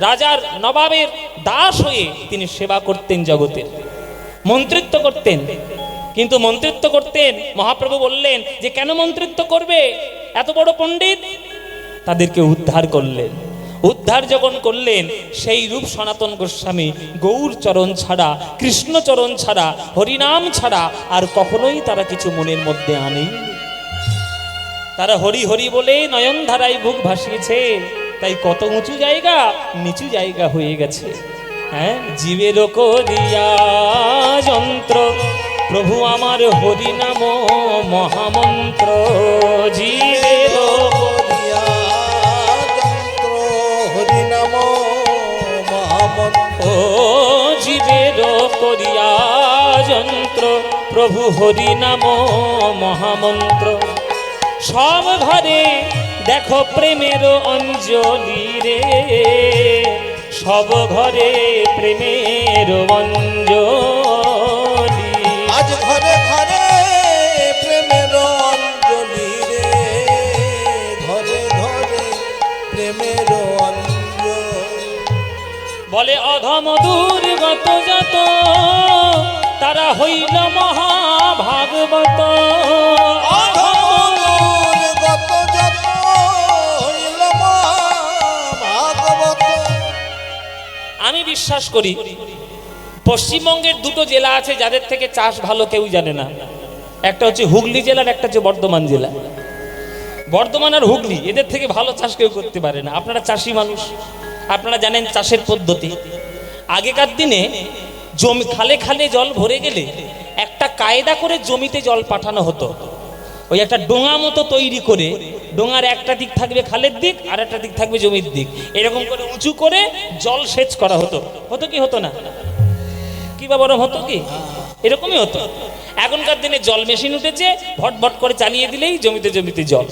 Speaker 1: রাজার নবাবের দাস হয়ে তিনি সেবা করতেন, জগতের মন্ত্রিত্ব করতেন। কিন্তু মন্ত্রিত্ব করতেন, মহাপ্রভু বললেন যে কেন মন্ত্রিত্ব করবে, এত বড় পণ্ডিত? তাদেরকে উদ্ধার করলেন। উদ্ধার যখন করলেন, সেই রূপ সনাতন গোস্বামী গৌর চরণ ছাড়া, কৃষ্ণ চরণ ছাড়া, হরিনাম ছাড়া আর কখনোই তারা কিছু মনের মধ্যে আনেই। তারা হরি হরি বলে নয়ন ধারায় বুক ভাসিয়েছে, তাই কত উঁচু জায়গা নিচু জায়গা হয়ে গেছে। হ্যাঁ, জীবের করিয়া যন্ত্র প্রভু আমার হরি নাম মহামন্ত্র। জীবের
Speaker 2: করিয়া যন্ত্র হরি নাম মহামন্ত্র।
Speaker 1: ও জীবের করিয়া যন্ত্র প্রভু হরি নাম মহামন্ত্র। সব ঘরে দেখো প্রেমের অঞ্জলি রে, সব ঘরে প্রেমের অঞ্জলি।
Speaker 2: আজ ঘরে ঘরে প্রেমের অঞ্জলি রে, ঘরে ঘরে প্রেমের অঞ্জলি।
Speaker 1: বলে অধম দুর্গত যত তারা হইল মহাভাগবত।
Speaker 2: গত যত হইল ভাগবত।
Speaker 1: আমি বিশ্বাস করি পশ্চিমবঙ্গের দুটো জেলা আছে যাদের থেকে চাষ ভালো কেউ জানে না। একটা হচ্ছে হুগলি জেলার, একটা হচ্ছে বর্ধমান জেলা। বর্ধমান আর হুগলি এদের থেকে ভালো চাষ কেউ করতে পারে না। আপনারা চাষি মানুষ, আপনারা জানেন চাষের পদ্ধতি। আগেকার দিনে জমি খালে খালে জল ভরে গেলে একটা কায়দা করে জমিতে জল পাঠানো হতো। ওই একটা ডোঙা মতো তৈরি করে, ডোঙার একটা দিক থাকবে খালের দিক আর একটা দিক থাকবে জমির দিক, এরকম করে উঁচু করে জল সেচ করা হতো। হতো কি হতো না? কি বা বরং হতো কি? এরকমই হতো। এখনকার দিনে জল মেশিন উঠেছে, ভটভট করে চালিয়ে দিলেই জমিতে জমিতে জল।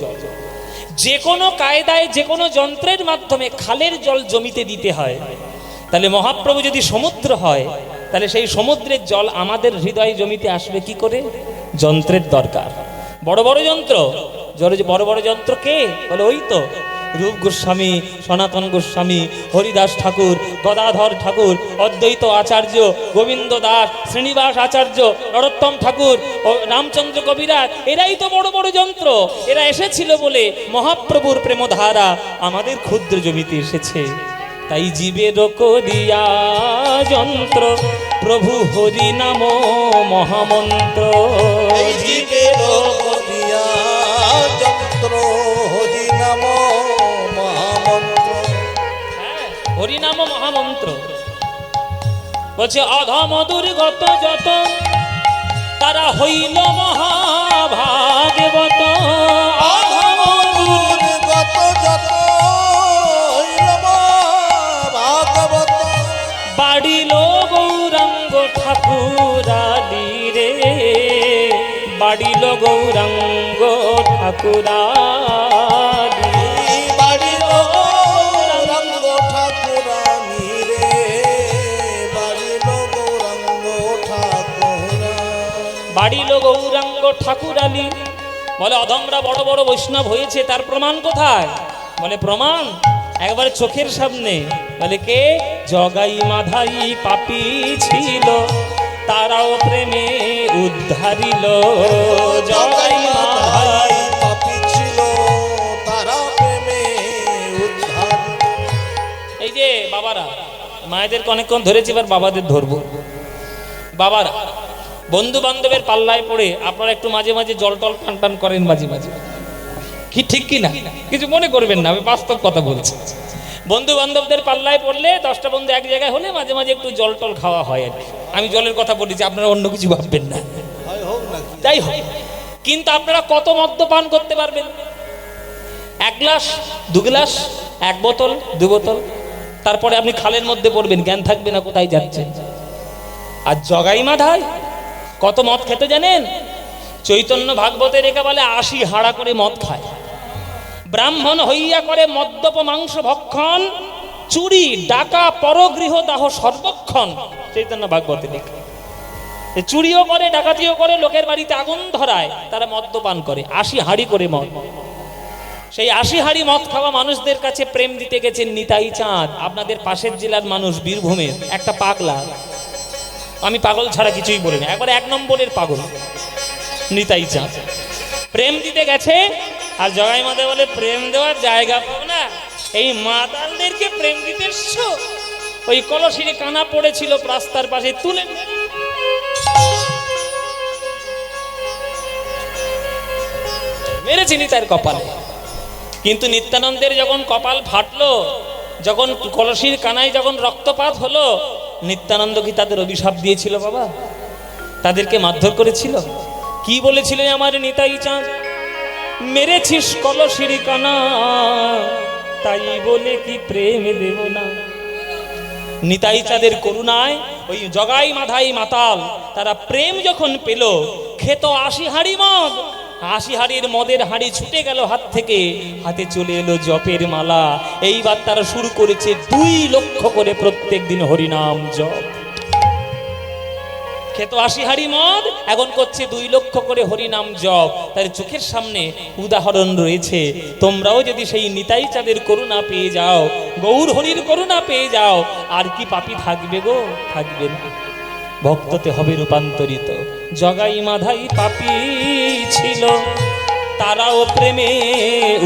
Speaker 1: যে কোনো কায়দায় যে কোনো যন্ত্রের মাধ্যমে খালের জল জমিতে দিতে হয়। তাহলে মহাপ্রভু যদি সমুদ্র হয়, তাহলে সেই সমুদ্রের জল আমাদের হৃদয় জমিতে আসবে কি করে? যন্ত্রের দরকার। বড় বড় যন্ত্র, বড় বড় যন্ত্র কে? বলে ওই তো রূপ গোস্বামী, সনাতন গোস্বামী, হরিদাস ঠাকুর, গদাধর ঠাকুর, অদ্বৈত আচার্য, গোবিন্দ দাস, শ্রীনিবাস আচার্য, নরোত্তম ঠাকুর ও রামচন্দ্র কবিরাজ, এরাই তো বড় বড় যন্ত্র। এরা এসেছিল বলে মহাপ্রভুর প্রেমধারা আমাদের ক্ষুদ্র জমিতে এসেছে। তাই জীবের করিয়া যন্ত্র প্রভু হরি নাম মহামন্ত্র।
Speaker 2: জীবের করিয়া যন্ত্র হরি নাম মহামন্ত্র।
Speaker 1: হরি নাম মহামন্ত্র। বলছে অধম দুর্গত যত তারা হইল মহাভাগবত। অধম
Speaker 2: দুর্গত যত হইল ভাগবত।
Speaker 1: বাড়িল গৌরাঙ্গ ঠাকুরালি রে, বাড়িল গৌরাঙ্গ ঠাকুরালি।
Speaker 2: বাড়িল গৌরাঙ্গ ঠাকুরানী রে, বাড়িল গৌরাঙ্গ ঠাকুরানী।
Speaker 1: বাড়িল গৌরাঙ্গ ঠাকুরালি। বলে অধমরা বড় বড় বৈষ্ণব হয়েছে, তার প্রমাণ কোথায়? বলে প্রমাণ একবারে চোখের সামনে। বলে কে? জগাই মাধাই পাপী ছিল, তারাও প্রেমে উদ্ধারিল। জগাই মাধাই
Speaker 2: পাপী ছিল, তারা প্রেমে উদ্ধার।
Speaker 1: এই যে বাবারা, মায়েদেরকে অনেকক্ষণ ধরেছি, এবার বাবাদের ধরবো। বাবারা বন্ধু বান্ধবের পাল্লায় পড়ে আপনারা একটু মাঝে মাঝে জল টল টান টান করেন মাঝে মাঝে, কি ঠিক কি না? কিছু মনে করবেন না, আমি বাস্তব কথা বলছি। বন্ধু বান্ধবদের পাল্লায় পড়লে 10টা বন্ধু এক জায়গায় হলে মাঝে মাঝে একটু জল টল খাওয়া হয় আর কি। আমি জলের কথা বলেছি, আপনারা অন্য কিছু ভাববেন না।
Speaker 2: হোক নাকি?
Speaker 1: যাই হোক, কিন্তু আপনারা কত মদ্যপান করতে পারবেন? 1 গ্লাস, 2 গ্লাস, 1 বোতল, 2 বোতল, তারপরে আপনি খালের মধ্যে পড়বেন, জ্ঞান থাকবে না কোথায় যাচ্ছেন। আর জগাই মাধায় কত মদ খেতে জানেন? চৈতন্য ভাগবতে রেখা বলে 80 হাড়া করে মদ খায়। ব্রাহ্মণ হইয়া করে মদ্যপ মাংস ভক্ষণ, চুরি ডাকা পরগৃহ দাহ সর্বক্ষণ। চৈতন্য ভাগবতে লেখা। চুরিও করে, ডাকাতিও করে, লোকের বাড়িতে আগুন ধরায়, তারা মদ্যপান করে। 80 হাড়ি করে মদ। সেই 80 হাড়ি মদ খাওয়া মানুষদের কাছে প্রেম দিতে গেছেন নিতাই চাঁদ। আপনাদের পাশের জেলার মানুষ বীরভূমের একটা পাগলা, আমি পাগল ছাড়া কিছুই বলি না, একবার 1 নম্বরের পাগল নিতাই চাঁদ। প্রেম দিতে গেছে আর জগাই মাদে বলে প্রেম দেওয়ার জায়গা পাবো না, এই মাতালদেরকে প্রেম দিতে এসছো? ওই কলসিরে কানা পড়েছিল রাস্তার পাশে, তুলে মেরেছিনি তার কপালে। কিন্তু নিত্যানন্দের যখন কপাল ফাটলো, যখন কলসির কানায় যখন রক্তপাত হলো, নিত্যানন্দ কি তাদের অভিশাপ দিয়েছিল বাবা? তাদেরকে মারধর করেছিল? কি বলেছিল আমার নিতাই চাঁদ? মেরেছিস কলসির কানা, তাই বলে কি প্রেম দেব না? নিতাই চাঁদের করুণায় ওই জগাই মাধাই মাতাল তারা প্রেম যখন পেল, খেত 80 হাঁড়ি মদ, 80 হাঁড়ির মদের হাঁড়ি ছুটে গেল হাত থেকে, হাতে চলে এলো জপের মালা। এইবার তারা শুরু করেছে 2 লক্ষ করে প্রত্যেক দিন হরিনাম জপ। খেত 80 হাঁড়ি মদ, এখন করছে 2 লক্ষ করে হরিনাম জপ। তার চোখের সামনে উদাহরণ রয়েছে। তোমরাও যদি সেই নিতাই চাঁদের করুণা পেয়ে যাও, গৌর হরির করুণা পেয়ে যাও, আর কি পাপী থাকবে গো? থাকবে না। ভক্ততে হবে রূপান্তরিত। জগাই মাধাই পাপী ছিল, তারাও প্রেমে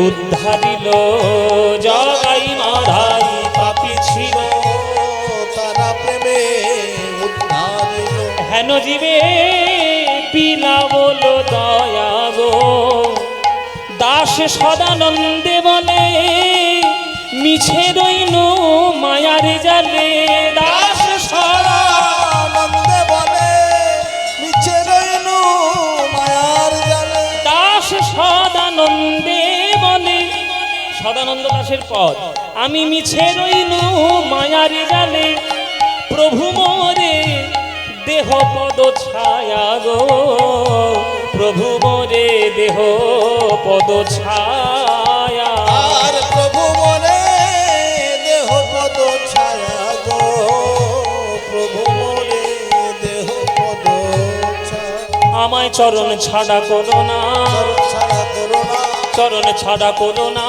Speaker 1: উদ্ধারিল। জগাই মাধাই পাপী ছিল,
Speaker 2: তারা প্রেমে উদ্ধারিল।
Speaker 1: হেন জীবে পিলা বলো দয়া গো, দাস সদানন্দে বলে মিছে রইল মায়ার জালে। দাস
Speaker 2: আনন্দে বলে মিছে রইল মায়ার জালে।
Speaker 1: দাস সদানন্দে বলে, সদানন্দ দাসের পদ, আমি মিছে রইল মায়ার জালে। প্রভু মোরে দেহ পদ ছায়া গো, প্রভু মোরে দেহ পদ ছায়া।
Speaker 2: আর প্রভু মনে দেহ পদ ছায়া গো, প্রভু মনে দেহ পদ ছায়া।
Speaker 1: আমায় চরণ ছাড়া করো না,
Speaker 2: ছাড়া করো না,
Speaker 1: চরণ ছাড়া করো না,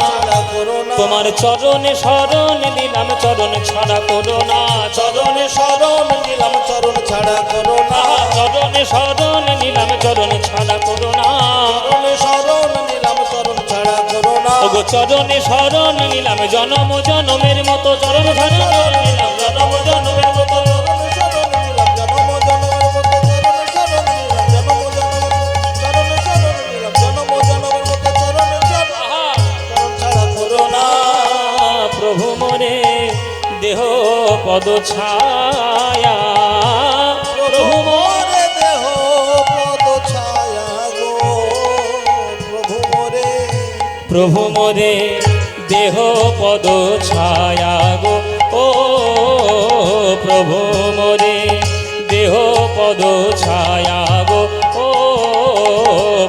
Speaker 2: ছাড়া করো না।
Speaker 1: তোমার চরণে শরণ নিলাম, চরণ ছাড়া করো না।
Speaker 2: চরণে শরণ নিলাম, চরণ ছাড়া করো না।
Speaker 1: চরণে শরণ নিলাম, চরণ ছাড়া করো না।
Speaker 2: চরণে শরণ নিলাম, চরণ ছাড়া করো না।
Speaker 1: ওগো চরণে শরণ নিলাম, জনম জনমের মতো চরণ ছাড়া নিলাম, জনম জনমের মতো।
Speaker 2: চরণে শরণ নিলাম, জনম জনমের মতো। চরণে শরণ নিলাম, জনম জনমের মতো। চরণে শরণ নিলাম, জনম জনমের মতো। চরণে শরণ,
Speaker 1: আহা,
Speaker 2: চরণ ছাড়া করো না।
Speaker 1: প্রভু মোরে দেহ পদ ছায়া। প্রভু
Speaker 2: মোরে দেহ পদ ছায়া গো, প্রভু মোরে।
Speaker 1: প্রভু মোরে দেহ পদ ছায়া গো, ও প্রভু মোরে দেহ পদ ছায়া গো, ও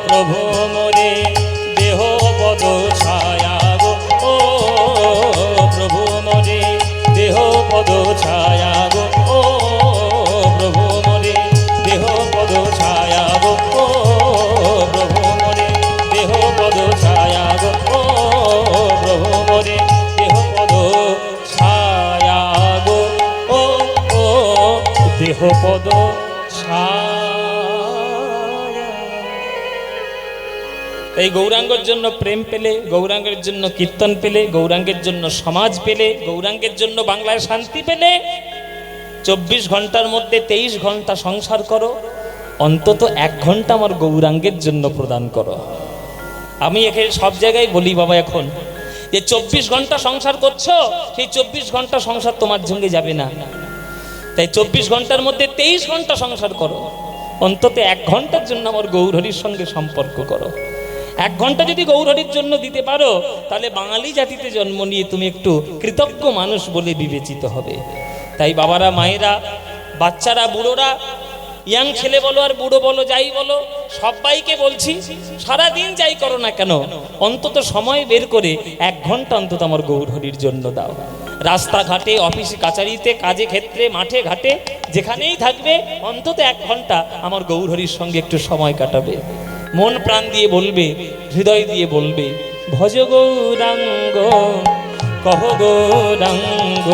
Speaker 1: প্রভু মোরে দেহ পদ ছায়া গো, ও প্রভু মোরে দেহ পদ ছায়া গো, ও প্রভু মোরে দেহ পদ ছায়া গো, ও প্রভু মোরে দেহ পদ ছায়া গো, ও প্রভু মোরে দেহ পদ ছায়া গো, ও দেহ পদ ছায়া। এই গৌরাঙ্গের জন্য প্রেম পেলে, গৌরাঙ্গের জন্য কীর্তন পেলে, গৌরাঙ্গের জন্য সমাজ পেলে, গৌরাঙ্গের জন্য বাংলায় শান্তি পেলে, 24 ঘন্টার মধ্যে 23 ঘন্টা সংসার করো, অন্তত 1 ঘন্টা আমার গৌরাঙ্গের জন্য প্রদান করো। আমি এখানে সব জায়গায় বলি বাবা, এখন যে 24 ঘন্টা সংসার করছো, সেই 24 ঘন্টা সংসার তোমার সঙ্গে যাবে না। তাই 24 ঘন্টার মধ্যে 23 ঘন্টা সংসার করো, অন্তত 1 ঘন্টার জন্য আমার গৌরহরির সঙ্গে সম্পর্ক করো। 1 ঘন্টা যদি গৌরহরির জন্য দিতে পারো, তাহলে বাঙালি জাতিতে জন্ম নিয়ে তুমি একটু কৃতজ্ঞ মানুষ বলে বিবেচিত হবে। তাই বাবারা, মায়েরা, বাচ্চারা, বুড়োরা, ইয়াং ছেলে বলো আর বুড়ো বলো, যাই বলো, সবাইকে বলছি, সারাদিন যাই করো না কেন, অন্তত সময় বের করে 1 ঘন্টা অন্তত আমার গৌরহরির জন্য দাও। রাস্তাঘাটে, অফিসে, কাচারিতে, কাজে ক্ষেত্রে, মাঠে ঘাটে, যেখানেই থাকবে, অন্তত 1 ঘন্টা আমার গৌরহরির সঙ্গে একটু সময় কাটাবে। মন প্রাণ দিয়ে বলবে, হৃদয় দিয়ে বলবে, ভজ গৌরাঙ্গ, কহ গৌরাঙ্গ,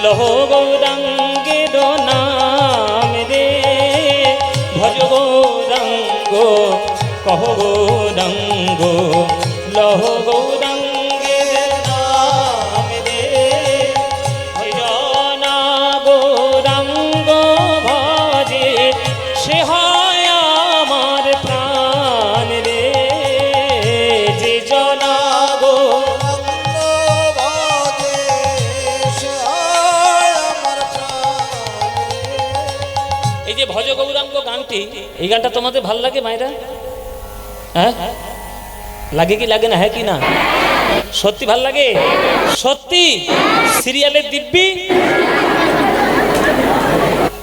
Speaker 1: লহ গৌরাঙ্গের নাম রে। ভজ গৌরাঙ্গ, কহ গৌরাঙ্গ, লহ গৌরাঙ্গের নাম রে। জনা গৌরাঙ্গ ভজে, সে হয় আমার প্রাণ রে। যে জনা এই যে ভজ গৌরাঙ্গ গানটি, এই গানটা তোমাদের ভাল লাগে মায়েরা? হ্যাঁ লাগে কি লাগে না? হ্যাঁ কি না? সত্যি ভাল লাগে? সত্যি? সিরিয়ালের দিব্যি,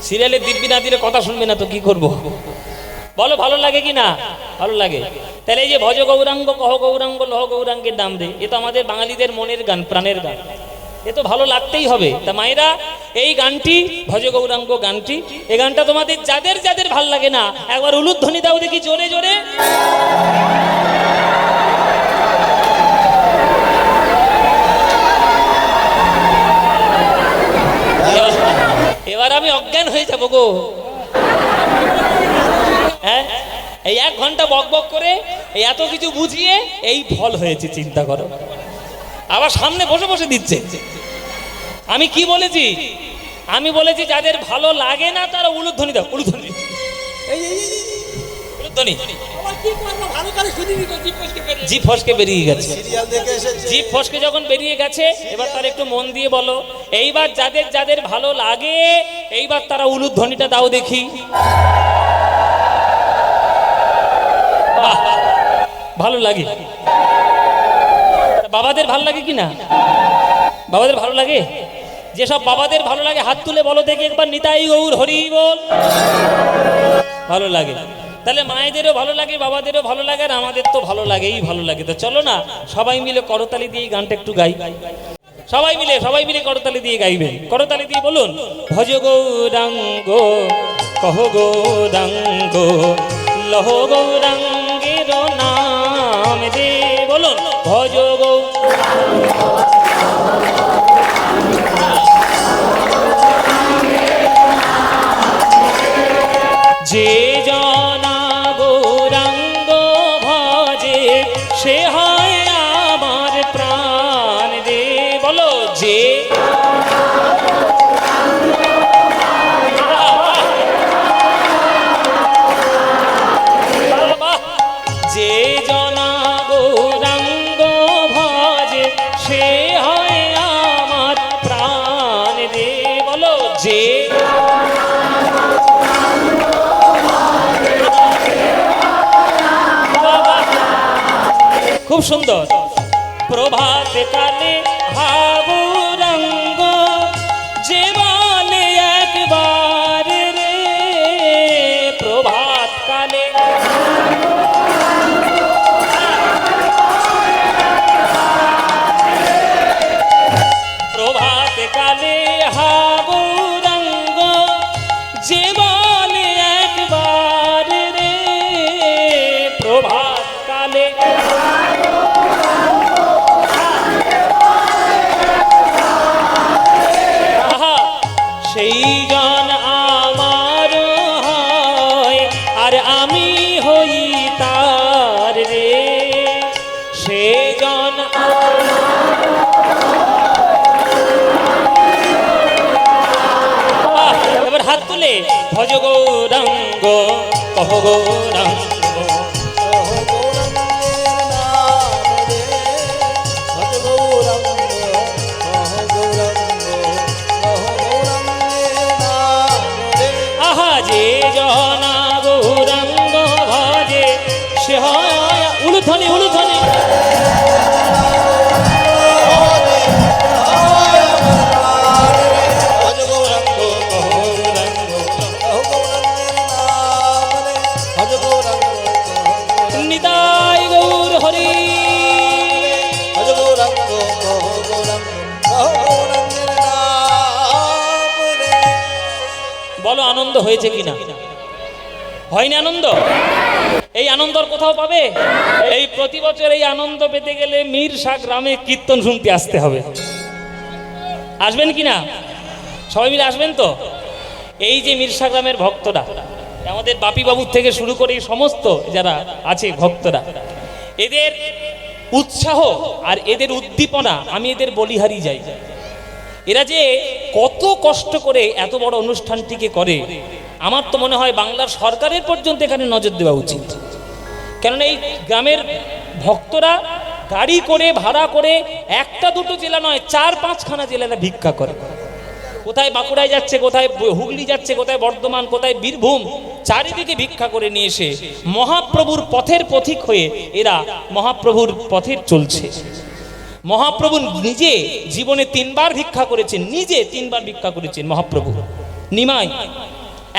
Speaker 1: সিরিয়ালের দিব্যি না দিলে কথা শুনবে না তো কি করব? বলো ভালো লাগে কি না? ভালো লাগে। তাহলে এই যে ভজ গৌরাঙ্গ কহ গৌরাঙ্গ লহ গৌরাঙ্গের নাম দে, এ তো আমাদের বাঙালিদের মনের গান, প্রাণের গান, এ তো ভালো লাগতেই হবে। তা মায়েরা এই গানটি, ভজ গৌরাঙ্গ গানটি, এই গানটা তোমাদের যাদের যাদের ভাল লাগে না একবার উলুধ্বনি দাও দেখি জোরে জোরে। এবার আমি অজ্ঞান হয়ে যাবো গো। হ্যাঁ, এই 1 ঘন্টা বক বক করে এই এত কিছু বুঝিয়ে এই ফল হয়েছে, চিন্তা করো। আবার সামনে বসে বসে দিচ্ছে। আমি কি বলেছি? আমি বলেছি যাদের ভালো লাগে না তারা উলুধ্বনি দাও, উলুধ্বনি, উলুধ্বনি। জিভ ফসকে বেরিয়ে গেছে,
Speaker 2: সিরিয়াল দেখে এসেছে।
Speaker 1: জিভ ফসকে যখন বেরিয়ে গেছে এবার তারা একটু মন দিয়ে বলো, এইবার যাদের যাদের ভালো লাগে এইবার তারা উলুধ্বনিটা দাও দেখি। বাহ, ভালো লাগে। বাবাদের ভালো লাগে কি না? বাবাদের ভালো লাগে? যেসব বাবাদের ভালো লাগে হাত তুলে বলো দেখি একবার, নিতাই গৌর হরি বল। ভালো লাগে। তাহলে মায়েদেরও ভালো লাগে, বাবাদেরও ভালো লাগে, আর আমাদের তো ভালো লাগেই ভালো লাগে। তো চলো না সবাই মিলে করতালি দিয়ে এই গানটা একটু গাই। সবাই মিলে করতালি দিয়ে গাইবেন। করতালি দিয়ে বলুন, ভজ গৌরাঙ্গ কহ গৌরাঙ্গ লহ গৌরাঙ্গের নাম দে। বলুন, ভজ যে জনা গৌরাঙ্গ ভজে সে হয় আমার প্রাণ রে। বলো, যে যে জনা গৌরাঙ্গ ভজে সে হয় আমার প্রাণ রে। বলো, যে খুব সুন্দর। প্রভাত কালে হাবুরঙ্গ যে বলে একবার রে। প্রভাত কালে প্রভাত কালে হাবুরঙ্গ যে বলে একবার রে। প্রভাত কালে সেই জন আমার হয় আর আমি হই তার রে। সে জন এবার হাত তুলে ভজ গৌরাঙ্গ কহ গৌরাঙ্গ উলুধ্বনি, উলুধ্বনি। নিতাই গৌর হরি। বলো আনন্দ হয়েছে কিনা? হয়নি আনন্দ? এই আনন্দর কোথাও পাবে? এই প্রতি বছর এই আনন্দ পেতে গেলে মিরসা গ্রামে কীর্তন শুনতে আসতে হবে। আসবেন কিনা? সবাই মিলে আসবেন তো? এই যে মিরসা গ্রামের ভক্তরা, আমাদের বাপি বাবুর থেকে শুরু করে সমস্ত যারা আছে ভক্তরা, এদের উৎসাহ আর এদের উদ্দীপনা আমি এদের বলিহারি যাই। এরা যে কত কষ্ট করে এত বড় অনুষ্ঠানটিকে করে, আমার তো মনে হয় বাংলার সরকারের পর্যন্ত এখানে নজর দেওয়া উচিত। কেননা এই গ্রামের ভক্তরা গাড়ি করে ভাড়া করে একটা দুটো জেলা নয় 4-5খানা জেলা ভিক্ষা করে। কোথায় বাঁকুড়ায় যাচ্ছে, কোথায় হুগলি যাচ্ছে, কোথায় বর্ধমান, কোথায় বীরভূম, চারিদিকে ভিক্ষা করে নিয়ে এসে মহাপ্রভুর পথের পথিক হয়ে এরা মহাপ্রভুর পথে চলছে। মহাপ্রভু নিজে জীবনে 3 বার ভিক্ষা করেছেন, নিজে 3 বার ভিক্ষা করেছেন মহাপ্রভু নিমাই।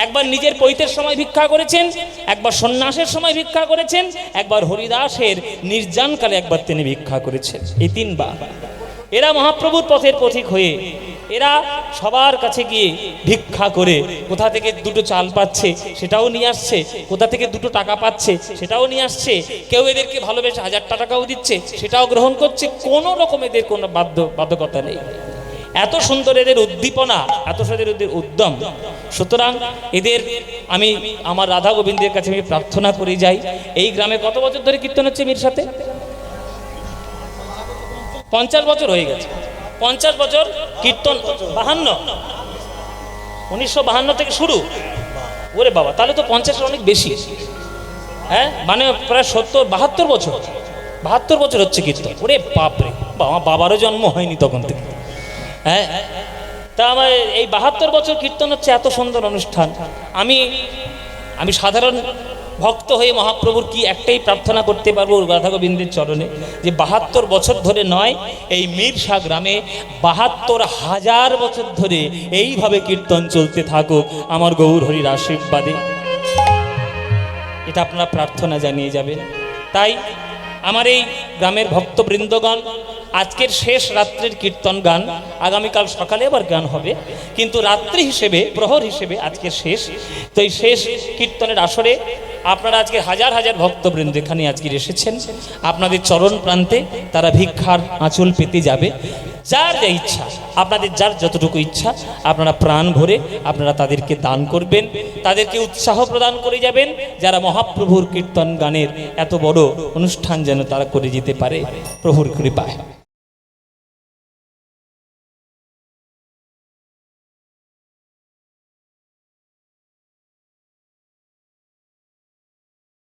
Speaker 1: একবার নিজের পৈতের সময় ভিক্ষা করেছেন, একবার সন্ন্যাসের সময় ভিক্ষা করেছেন, একবার হরিদাসের নির্জানকালে একবার তিনি ভিক্ষা করেছেন। এই 3 বার এরা মহাপ্রভুর পথের পথিক হয়ে এরা সবার কাছে গিয়ে ভিক্ষা করে কোথা থেকে 2টো চাল পাচ্ছে সেটাও নিয়ে আসছে, কোথা থেকে 2টো টাকা পাচ্ছে সেটাও নিয়ে আসছে। কেউ এদেরকে ভালোবেসে 1000টা টাকাও দিচ্ছে, সেটাও গ্রহণ করছে। কোনো রকম এদের কোনো বাধ্যকতা নেই। এত সুন্দর এদের উদ্দীপনা, এত সুন্দর এদের উদ্যম। সুতরাং এদের আমি আমার রাধা গোবিন্দের কাছে আমি প্রার্থনা করে যাই। এই গ্রামে কত বছর ধরে কীর্তন হচ্ছে মীর সাথে? 50 বছর হয়ে গেছে। 50 বছর কীর্তন। 1952 থেকে শুরু। ওরে বাবা, তাহলে তো 50 অনেক বেশি। হ্যাঁ, মানে প্রায় 72 বছর। 72 বছর হচ্ছে কীর্তন। ওরে বাপরে, আমার বাবারও জন্ম হয়নি তখন থেকে। হ্যাঁ, তা আমার এই 72 বছর কীর্তন হচ্ছে, এত সুন্দর অনুষ্ঠান। আমি সাধারণ ভক্ত হয়ে মহাপ্রভুর কি একটাই প্রার্থনা করতে পারবো রাধা গোবিন্দের চরণে, যে 72 বছর ধরে নয়, এই মিরসা গ্রামে 72,000 বছর ধরে এইভাবে কীর্তন চলতে থাকুক আমার গৌর হরির আশীর্বাদে। এটা আপনারা প্রার্থনা জানিয়ে যাবেন। তাই আমার এই গ্রামের ভক্তবৃন্দগণ, আজকের শেষ রাত্রির কীর্তন গান, আগামীকাল সকালে আবার গান হবে, কিন্তু রাত্রি হিসেবে, প্রহর হিসেবে আজকের শেষ। তো এই শেষ কীর্তনের আসরে আপনারা আজকে হাজার হাজার ভক্তবৃন্দ এখানে আজকে এসেছেন। আপনাদের চরণ প্রান্তে তারা ভিক্ষার আঁচল পেতে যাবে। যার যা ইচ্ছা, আপনাদের যার যতটুকু ইচ্ছা আপনারা প্রাণ ভরে আপনারা তাদেরকে দান করবেন, তাদেরকে উৎসাহ প্রদান করে যাবেন, যারা মহাপ্রভুর কীর্তন গানের এত বড় অনুষ্ঠান যেন তারা করে যেতে পারে প্রভুর কৃপায়।